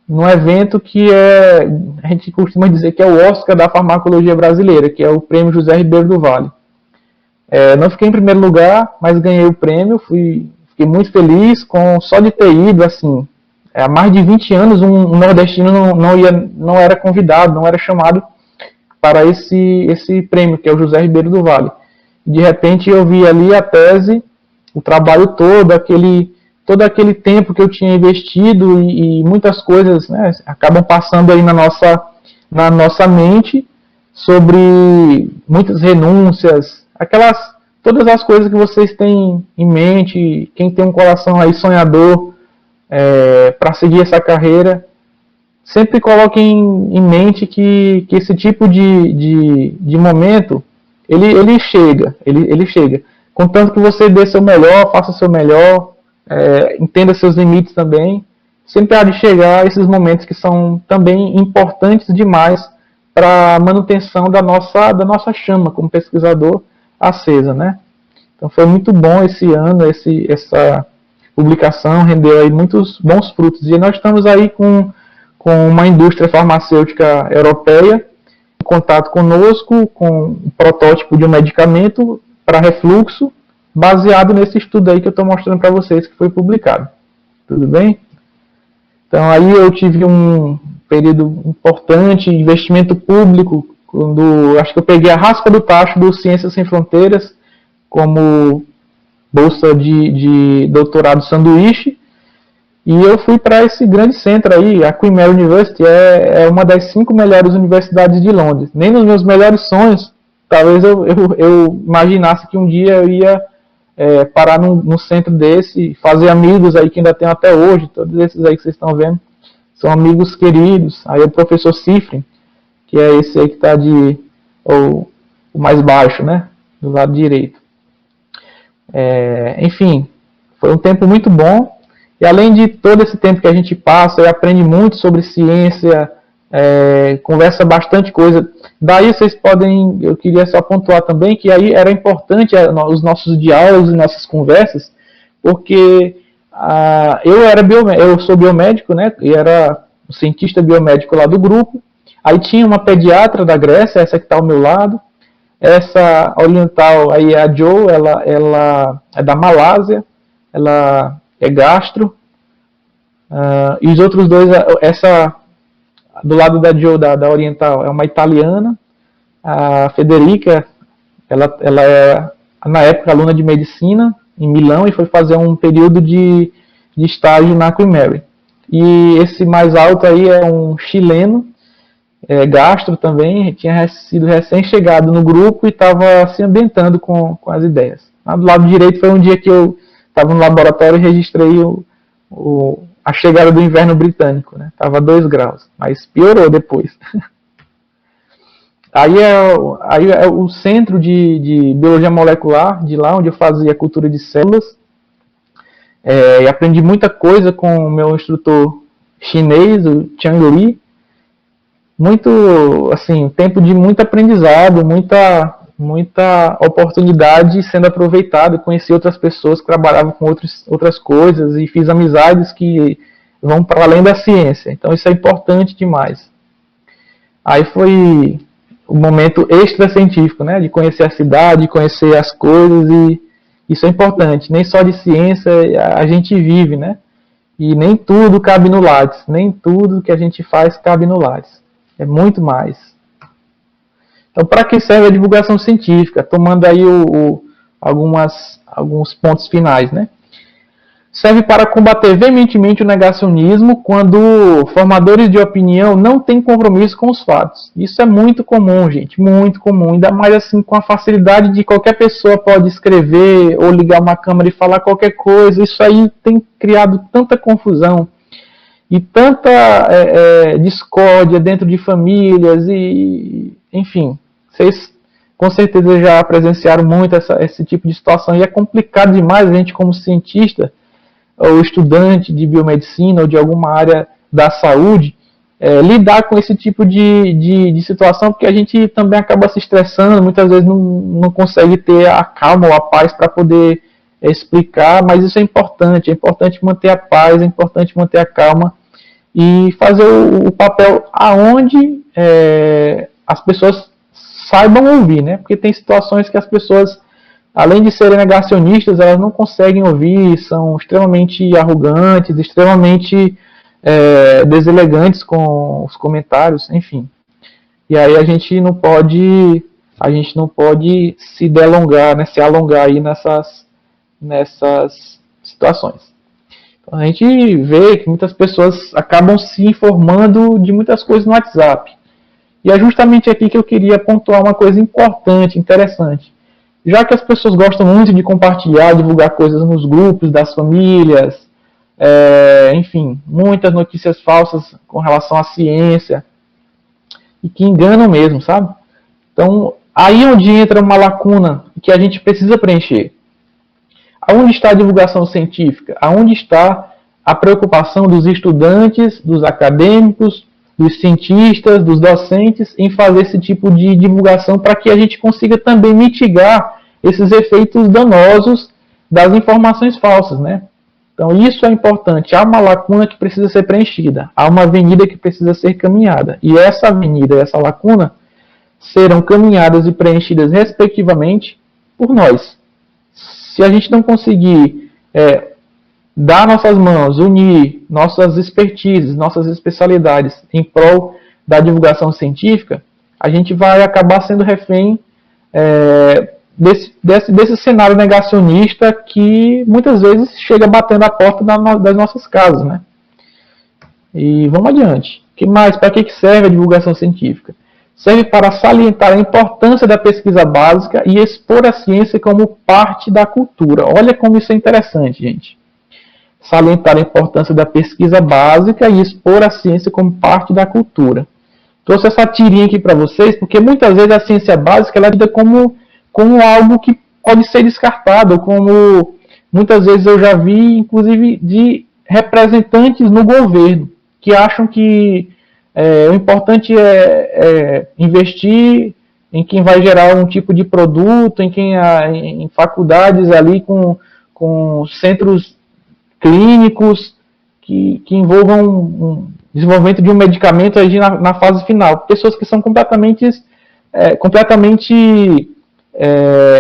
num evento que a gente costuma dizer que é o Oscar da farmacologia brasileira, que é o Prêmio José Ribeiro do Vale. Não fiquei em primeiro lugar, mas ganhei o prêmio, fiquei muito feliz só de ter ido, assim, há mais de 20 anos um nordestino não era convidado, não era chamado para esse prêmio, que é o José Ribeiro do Vale. De repente eu vi ali a tese, o trabalho todo aquele tempo que eu tinha investido e muitas coisas, né, acabam passando aí na nossa mente sobre muitas renúncias, todas as coisas que vocês têm em mente, quem tem um coração aí sonhador para seguir essa carreira, sempre coloquem em mente que esse tipo de momento ele chega. Contanto que você dê seu melhor, faça seu melhor, entenda seus limites também. Sempre há de chegar esses momentos que são também importantes demais para a manutenção da nossa chama como pesquisador acesa, né? Então foi muito bom esse ano, essa publicação rendeu aí muitos bons frutos. E nós estamos aí com uma indústria farmacêutica europeia em contato conosco, com um protótipo de um medicamento para refluxo, baseado nesse estudo aí que eu estou mostrando para vocês, que foi publicado. Tudo bem? Então aí eu tive um período importante, investimento público, acho que eu peguei a raspa do tacho do Ciências Sem Fronteiras como bolsa de doutorado sanduíche, e eu fui para esse grande centro aí. A Queen Mary University é uma das 5 melhores universidades de Londres. Nem nos meus melhores sonhos, talvez eu imaginasse que um dia eu ia parar num centro desse, fazer amigos aí que ainda tenho até hoje. Todos esses aí que vocês estão vendo são amigos queridos. Aí o professor Cifrin, que é esse aí que está o mais baixo, né, do lado direito. Enfim, foi um tempo muito bom. E além de todo esse tempo que a gente passa, eu aprende muito sobre ciência, conversa bastante coisa. Daí vocês podem, eu queria só pontuar também que aí era importante os nossos diálogos e nossas conversas, porque eu sou biomédico, né, e era um cientista biomédico lá do grupo. Aí tinha uma pediatra da Grécia, essa que está ao meu lado. Essa oriental aí é a Jo, ela é da Malásia, ela é gastro. E os outros dois, essa do lado da Jo, da oriental, é uma italiana. A Federica, ela é, na época, aluna de medicina em Milão e foi fazer um período de estágio na Queen Mary. E esse mais alto aí é um chileno, gastro também, tinha sido recém-chegado no grupo e estava se ambientando com as ideias. Do lado direito foi um dia que eu estava no laboratório e registrei a chegada do inverno britânico, né? Estava 2 graus, mas piorou depois. Aí é o centro de biologia molecular, de lá onde eu fazia cultura de células, e aprendi muita coisa com o meu instrutor chinês, o Chang Li. Muito, assim, tempo de muito aprendizado, muita oportunidade sendo aproveitada. Conheci outras pessoas que trabalhavam com outras coisas e fiz amizades que vão para além da ciência. Então isso é importante demais. Aí foi o momento extra-científico, né? De conhecer a cidade, de conhecer as coisas, e isso é importante. Nem só de ciência a gente vive, né? E nem tudo cabe no Lattes, nem tudo que a gente faz cabe no Lattes. É muito mais. Então, para que serve a divulgação científica? Tomando aí alguns pontos finais, né? Serve para combater veementemente o negacionismo quando formadores de opinião não têm compromisso com os fatos. Isso é muito comum, gente, muito comum. Ainda mais assim com a facilidade de qualquer pessoa pode escrever ou ligar uma câmera e falar qualquer coisa. Isso aí tem criado tanta confusão e tanta discórdia dentro de famílias e, enfim, vocês com certeza já presenciaram muito esse tipo de situação e é complicado demais a gente como cientista ou estudante de biomedicina ou de alguma área da saúde lidar com esse tipo de situação, porque a gente também acaba se estressando, muitas vezes não consegue ter a calma ou a paz para poder explicar, mas isso é importante manter a paz, é importante manter a calma e fazer o papel aonde as pessoas saibam ouvir, né? Porque tem situações que as pessoas, além de serem negacionistas, elas não conseguem ouvir, são extremamente arrogantes, extremamente deselegantes com os comentários, enfim. E aí a gente não pode se delongar, né, se alongar aí nessas situações. Então, a gente vê que muitas pessoas acabam se informando de muitas coisas no WhatsApp. E é justamente aqui que eu queria pontuar uma coisa importante, interessante. Já que as pessoas gostam muito de compartilhar, divulgar coisas nos grupos das famílias, enfim, muitas notícias falsas com relação à ciência, e que enganam mesmo, sabe? Então, aí onde entra uma lacuna que a gente precisa preencher. Aonde está a divulgação científica? Aonde está a preocupação dos estudantes, dos acadêmicos, dos cientistas, dos docentes, em fazer esse tipo de divulgação para que a gente consiga também mitigar esses efeitos danosos das informações falsas, né? Então isso é importante. Há uma lacuna que precisa ser preenchida, há uma avenida que precisa ser caminhada, e essa avenida e essa lacuna serão caminhadas e preenchidas respectivamente por nós. Se a gente não conseguir dar nossas mãos, unir nossas expertises, nossas especialidades em prol da divulgação científica, a gente vai acabar sendo refém desse cenário negacionista que muitas vezes chega batendo a porta das nossas casas, né? E vamos adiante. O que mais? Para que serve a divulgação científica? Serve para salientar a importância da pesquisa básica e expor a ciência como parte da cultura. Olha como isso é interessante, gente. Salientar a importância da pesquisa básica e expor a ciência como parte da cultura. Trouxe essa tirinha aqui para vocês, porque muitas vezes a ciência básica ela é vista como algo que pode ser descartado, como muitas vezes eu já vi, inclusive, de representantes no governo, que acham que o importante é investir em quem vai gerar um tipo de produto, em faculdades ali com centros clínicos que envolvam um desenvolvimento de um medicamento aí na fase final. Pessoas que são completamente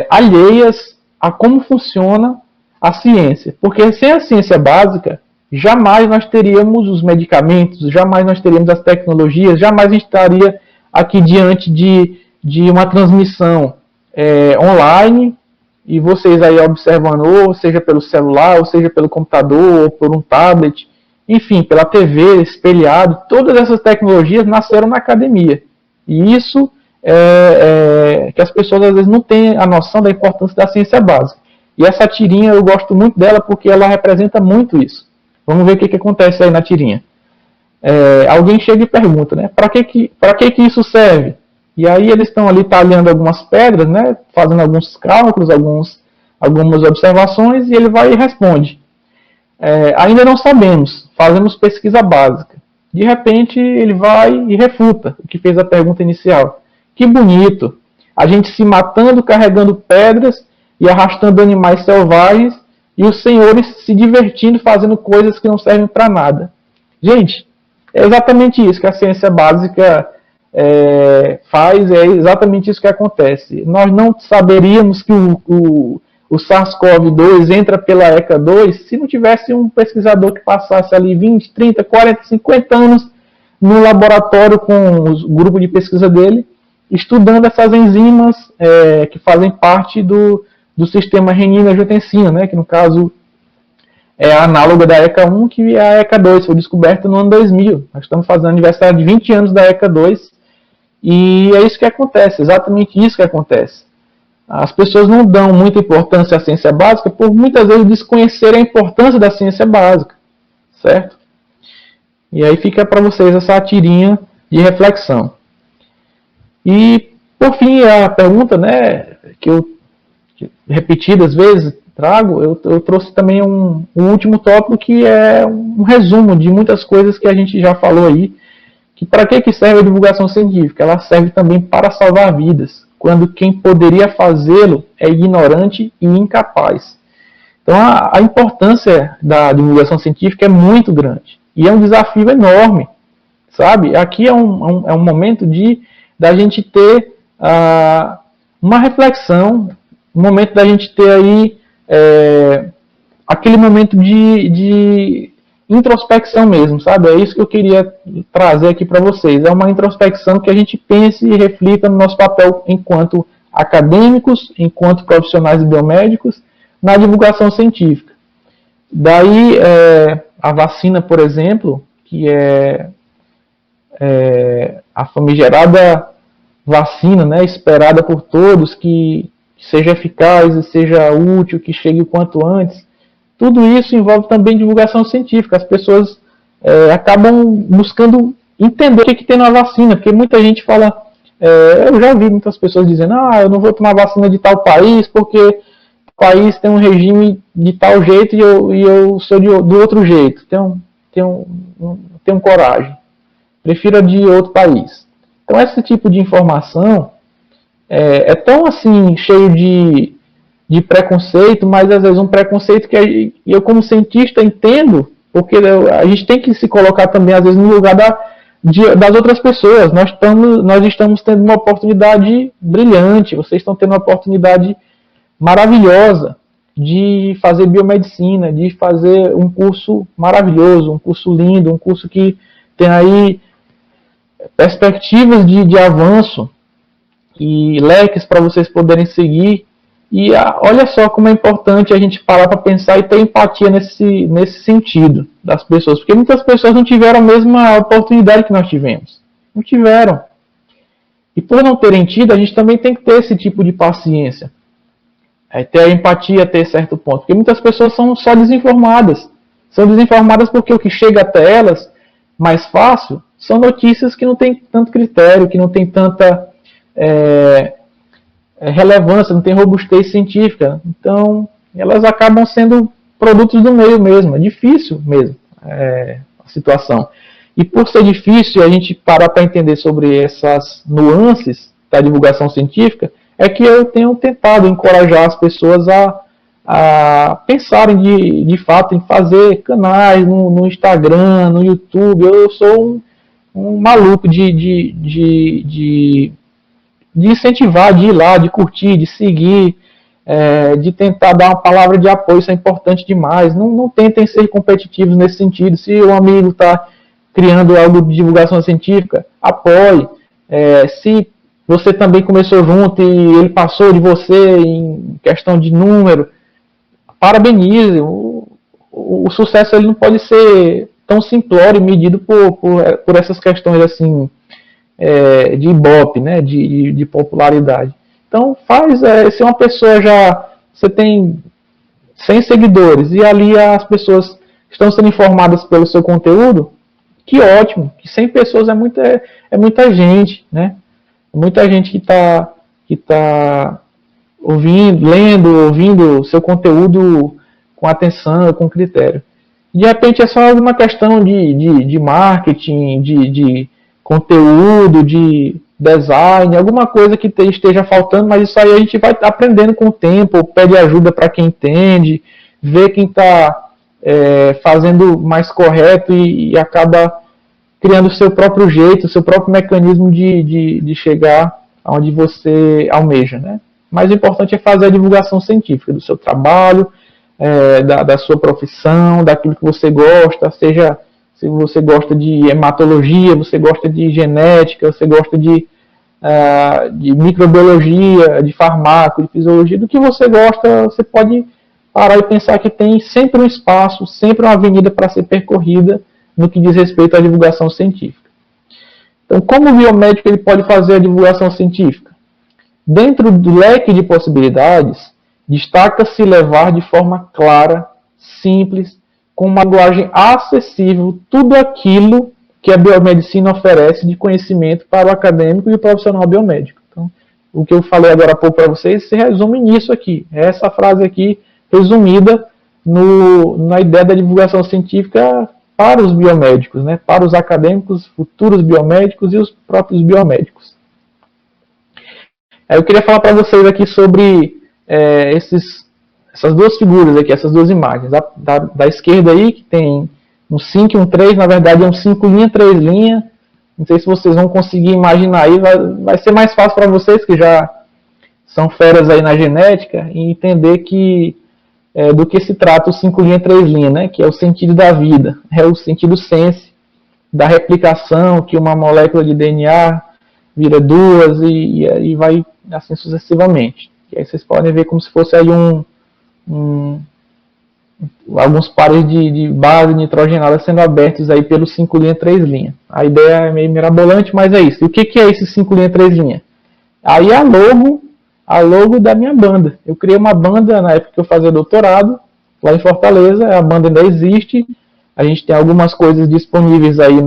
alheias a como funciona a ciência. Porque sem a ciência básica, jamais nós teríamos os medicamentos, jamais nós teríamos as tecnologias, jamais a gente estaria aqui diante de uma transmissão online, e vocês aí observando, ou seja pelo celular, ou seja pelo computador, ou por um tablet, enfim, pela TV, espelhado, todas essas tecnologias nasceram na academia. E isso que as pessoas às vezes não têm a noção da importância da ciência básica. E essa tirinha eu gosto muito dela porque ela representa muito isso. Vamos ver o que acontece aí na tirinha. Alguém chega e pergunta, né? Para que isso serve? E aí eles estão ali talhando algumas pedras, né? Fazendo alguns cálculos, algumas observações, e ele vai e responde. Ainda não sabemos, fazemos pesquisa básica. De repente ele vai e refuta o que fez a pergunta inicial. Que bonito! A gente se matando, carregando pedras e arrastando animais selvagens, e os senhores se divertindo fazendo coisas que não servem para nada. Gente, é exatamente isso que a ciência básica faz, é exatamente isso que acontece. Nós não saberíamos que o SARS-CoV-2 entra pela ECA2 se não tivesse um pesquisador que passasse ali 20, 30, 40, 50 anos no laboratório com o grupo de pesquisa dele, estudando essas enzimas que fazem parte do sistema renina-angiotensina, né, que no caso é a análoga da ECA1, que é a ECA2, foi descoberta no ano 2000. Nós estamos fazendo aniversário de 20 anos da ECA2, e é isso que acontece, exatamente isso que acontece. As pessoas não dão muita importância à ciência básica por muitas vezes desconhecerem a importância da ciência básica, certo? E aí fica para vocês essa tirinha de reflexão. E, por fim, a pergunta, né, que eu repetidas vezes trago, eu trouxe também um último tópico que é um resumo de muitas coisas que a gente já falou aí, que para que serve a divulgação científica? Ela serve também para salvar vidas, quando quem poderia fazê-lo é ignorante e incapaz. Então a importância da divulgação científica é muito grande, e é um desafio enorme, sabe? Aqui é um momento da gente ter uma reflexão, um momento da gente ter aí aquele momento de introspecção mesmo, sabe? É isso que eu queria trazer aqui para vocês. É uma introspecção que a gente pense e reflita no nosso papel enquanto acadêmicos, enquanto profissionais biomédicos, na divulgação científica. Daí, a vacina, por exemplo, que é a famigerada vacina, né, esperada por todos, que seja eficaz e seja útil, que chegue o quanto antes. Tudo isso envolve também divulgação científica. As pessoas acabam buscando entender o que tem na vacina, porque muita gente fala, eu já vi muitas pessoas dizendo, eu não vou tomar vacina de tal país porque o país tem um regime de tal jeito e eu sou do outro jeito. Tenho coragem. Prefiro a de outro país. Então esse tipo de informação é tão assim cheio de preconceito, mas às vezes um preconceito que eu como cientista entendo, porque a gente tem que se colocar também às vezes no lugar das outras pessoas. Nós estamos tendo uma oportunidade brilhante, vocês estão tendo uma oportunidade maravilhosa de fazer biomedicina, de fazer um curso maravilhoso, um curso lindo, um curso que tem aí perspectivas de avanço e leques para vocês poderem seguir. E olha só como é importante a gente parar para pensar e ter empatia nesse sentido das pessoas. Porque muitas pessoas não tiveram a mesma oportunidade que nós tivemos. Não tiveram. E por não terem tido, a gente também tem que ter esse tipo de paciência. Ter a empatia até certo ponto. Porque muitas pessoas são só desinformadas. São desinformadas porque o que chega até elas mais fácil são notícias que não tem tanto critério, que não tem tanta relevância, não tem robustez científica. Então, elas acabam sendo produtos do meio mesmo. É difícil mesmo a situação. E por ser difícil a gente parar para entender sobre essas nuances da divulgação científica, é que eu tenho tentado encorajar as pessoas a pensarem de fato em fazer canais no Instagram, no YouTube. Eu sou um maluco de incentivar, de ir lá, de curtir, de seguir, de tentar dar uma palavra de apoio. Isso é importante demais. Não tentem ser competitivos nesse sentido. Se o amigo está criando algo de divulgação científica, apoie. Se você também começou junto e ele passou de você em questão de número, parabenize. O sucesso ele não pode ser tão simplório e medido por essas questões assim de ibope, né, de popularidade. Então se uma pessoa você tem 100 seguidores e ali as pessoas estão sendo informadas pelo seu conteúdo, que ótimo, que 100 pessoas é muita gente, né? Muita gente que está ouvindo o seu conteúdo com atenção, com critério. De repente é só uma questão de marketing, de conteúdo, de design, alguma coisa que esteja faltando, mas isso aí a gente vai aprendendo com o tempo, pede ajuda para quem entende, vê quem está fazendo mais correto e acaba criando o seu próprio jeito, o seu próprio mecanismo de chegar onde você almeja, né? Mas o importante é fazer a divulgação científica do seu trabalho, da sua profissão, daquilo que você gosta, seja se você gosta de hematologia, você gosta de genética, você gosta de microbiologia, de farmácia, de fisiologia, do que você gosta, você pode parar e pensar que tem sempre um espaço, sempre uma avenida para ser percorrida no que diz respeito à divulgação científica. Então, como o biomédico ele pode fazer a divulgação científica? Dentro do leque de possibilidades, destaca-se levar de forma clara, simples, com uma linguagem acessível, tudo aquilo que a biomedicina oferece de conhecimento para o acadêmico e o profissional biomédico. Então, o que eu falei agora há pouco para vocês se resume nisso aqui. Essa frase aqui resumida na ideia da divulgação científica para os biomédicos, né? Para os acadêmicos, futuros biomédicos e os próprios biomédicos. Eu queria falar para vocês aqui sobre essas duas figuras aqui, essas duas imagens. Da esquerda aí, que tem um 5 e um 3, na verdade é um 5 linha, 3 linha. Não sei se vocês vão conseguir imaginar aí, vai ser mais fácil para vocês que já são feras aí na genética e entender do que se trata o 5 linha, 3 linha, né? Que é o sentido da vida, é o sentido sense, da replicação, que uma molécula de DNA vira duas e vai assim sucessivamente. E aí vocês podem ver como se fosse aí alguns pares de base nitrogenada sendo abertos aí pelo 5 linha, 3 linha. A ideia é meio mirabolante, mas é isso. E o que é esse 5 linha, 3 linha? Aí a logo da minha banda. Eu criei uma banda na época que eu fazia doutorado, lá em Fortaleza. A banda ainda existe. A gente tem algumas coisas disponíveis aí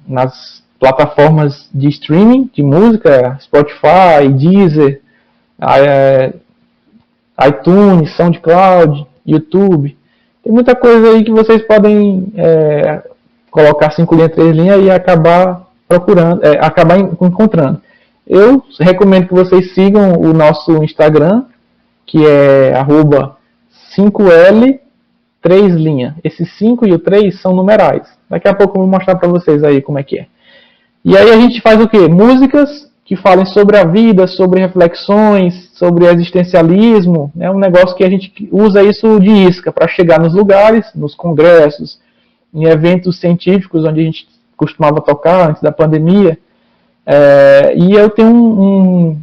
nas plataformas de streaming de música, Spotify, Deezer, iTunes, SoundCloud, YouTube. Tem muita coisa aí que vocês podem colocar 5 linha, 3 linha e acabar acabar encontrando. Eu recomendo que vocês sigam o nosso Instagram, que é @5L3linha. Esse 5 e o 3 são numerais. Daqui a pouco eu vou mostrar para vocês aí como é que é. E aí a gente faz o quê? Músicas que falem sobre a vida, sobre reflexões, sobre existencialismo. É um negócio que a gente usa isso de isca para chegar nos lugares, nos congressos, em eventos científicos onde a gente costumava tocar antes da pandemia. E eu tenho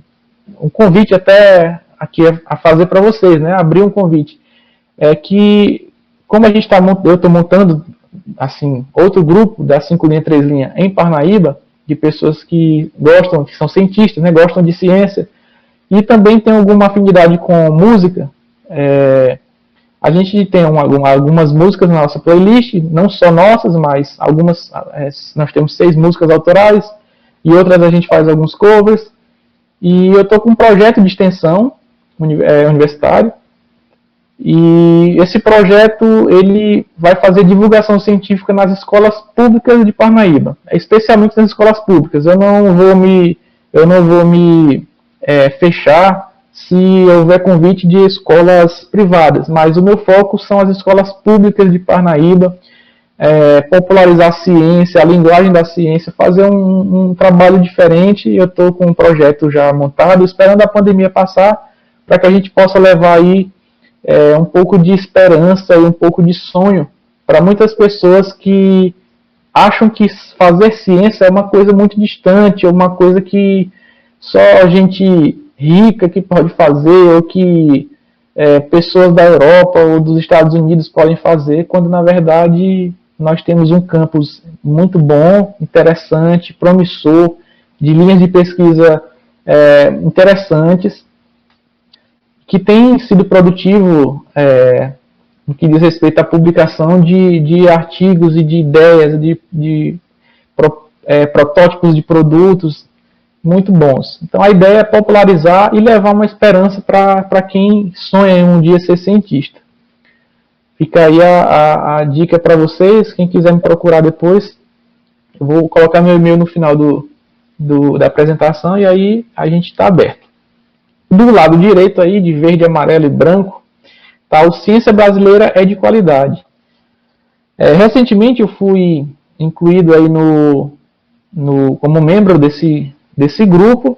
um convite até aqui a fazer para vocês, né? Abrir um convite. Que, como eu estou montando assim, outro grupo da 5 linha 3 linha em Parnaíba, de pessoas que gostam, que são cientistas, né? Gostam de ciência, e também tem alguma afinidade com música. A gente tem algumas músicas na nossa playlist, não só nossas, mas algumas, nós temos 6 músicas autorais, e outras a gente faz alguns covers. E eu estou com um projeto de extensão universitário, e esse projeto ele vai fazer divulgação científica nas escolas públicas de Parnaíba, especialmente nas escolas públicas. Eu não vou me fechar se houver convite de escolas privadas, mas o meu foco são as escolas públicas de Parnaíba, popularizar a ciência, a linguagem da ciência, fazer um trabalho diferente. Eu estou com um projeto já montado, esperando a pandemia passar, para que a gente possa levar aí um pouco de esperança e um pouco de sonho para muitas pessoas que acham que fazer ciência é uma coisa muito distante, ou uma coisa que só gente rica que pode fazer, ou que pessoas da Europa ou dos Estados Unidos podem fazer, quando na verdade nós temos um campus muito bom, interessante, promissor, de linhas de pesquisa interessantes, que tem sido produtivo no que diz respeito à publicação de artigos e de ideias, de protótipos de produtos muito bons. Então a ideia é popularizar e levar uma esperança para quem sonha em um dia ser cientista. Fica aí a dica para vocês. Quem quiser me procurar depois, eu vou colocar meu e-mail no final da apresentação, e aí a gente está aberto. Do lado direito aí, de verde, amarelo e branco, tá o Ciência Brasileira é de Qualidade. Recentemente eu fui incluído aí como membro desse grupo.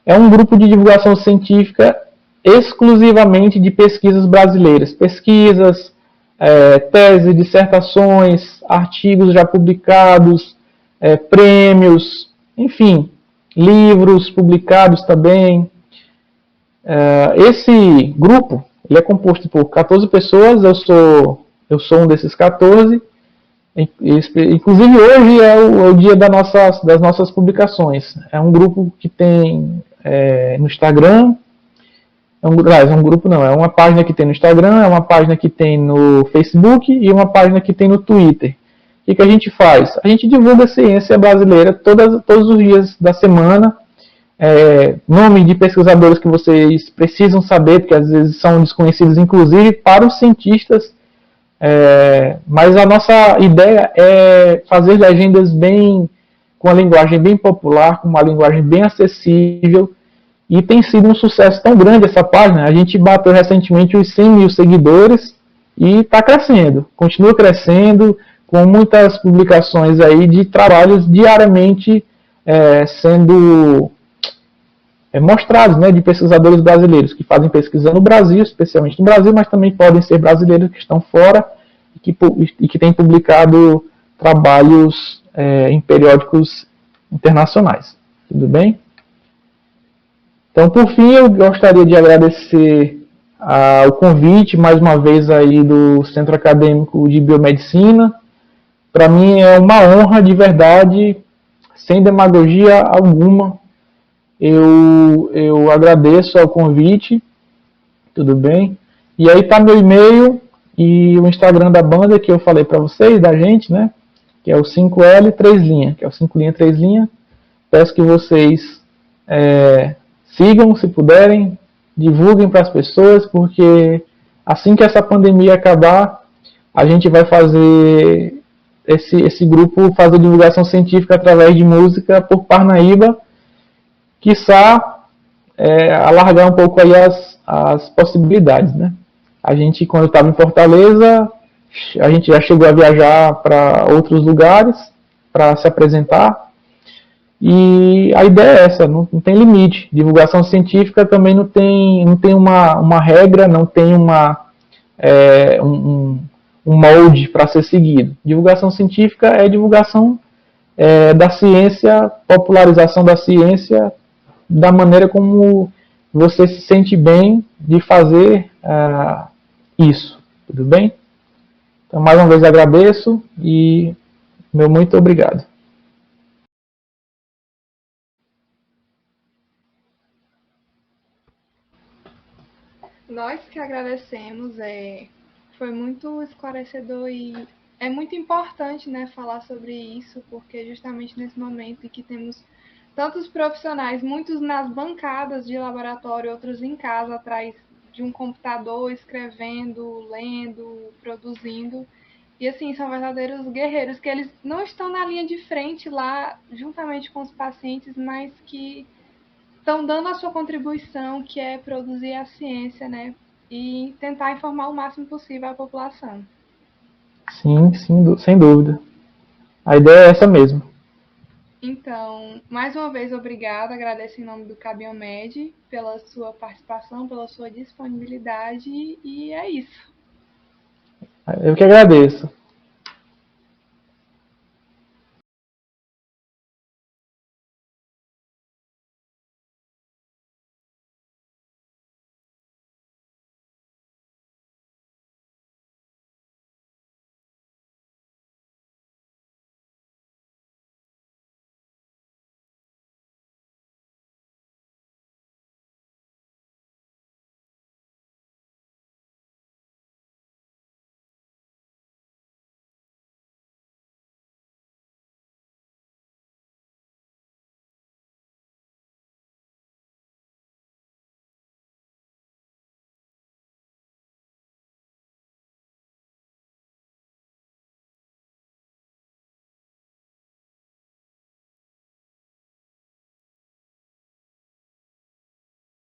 É um grupo de divulgação científica exclusivamente de pesquisas brasileiras. Pesquisas, teses, dissertações, artigos já publicados, prêmios, enfim, livros publicados também. Esse grupo ele é composto por 14 pessoas, eu sou um desses 14. Inclusive hoje é o dia das nossas publicações. É um grupo que tem no Instagram, é uma página que tem no Instagram, é uma página que tem no Facebook e uma página que tem no Twitter. O que a gente faz? A gente divulga a ciência brasileira todos os dias da semana. Nome de pesquisadores que vocês precisam saber, porque às vezes são desconhecidos, inclusive para os cientistas. Mas a nossa ideia é fazer legendas com uma linguagem bem popular, com uma linguagem bem acessível, e tem sido um sucesso tão grande essa página. A gente bateu recentemente os 100 mil seguidores e está crescendo, continua crescendo, com muitas publicações aí de trabalhos diariamente sendo mostrados, né, de pesquisadores brasileiros que fazem pesquisa no Brasil, especialmente no Brasil, mas também podem ser brasileiros que estão fora e que têm publicado trabalhos em periódicos internacionais. Tudo bem? Então, por fim, eu gostaria de agradecer o convite, mais uma vez, aí do Centro Acadêmico de Biomedicina. Para mim é uma honra, de verdade, sem demagogia alguma. Eu agradeço ao convite, tudo bem? E aí está meu e-mail e o Instagram da banda que eu falei para vocês, da gente, né? Que é o 5L 3 linha, que é o 5 linha 3 linha. Peço que vocês sigam, se puderem, divulguem para as pessoas, porque assim que essa pandemia acabar, a gente vai fazer esse grupo fazer divulgação científica através de música por Parnaíba, quiçá alargar um pouco aí as possibilidades, né? A gente, quando estava em Fortaleza, a gente já chegou a viajar para outros lugares para se apresentar, e a ideia é essa, não tem limite. Divulgação científica também não tem uma regra, não tem um molde para ser seguido. Divulgação científica é divulgação da ciência, popularização da ciência, da maneira como você se sente bem de fazer isso. Tudo bem? Então, mais uma vez agradeço e meu muito obrigado. Nós que agradecemos, foi muito esclarecedor e é muito importante, né, falar sobre isso, porque justamente nesse momento em que temos tantos profissionais, muitos nas bancadas de laboratório, outros em casa, atrás de um computador, escrevendo, lendo, produzindo. E assim, são verdadeiros guerreiros, que eles não estão na linha de frente lá, juntamente com os pacientes, mas que estão dando a sua contribuição, que é produzir a ciência, né? E tentar informar o máximo possível a população. Sim, sim, sem dúvida. A ideia é essa mesmo. Então, mais uma vez, obrigada. Agradeço em nome do Cabiomed pela sua participação, pela sua disponibilidade. E é isso. Eu que agradeço.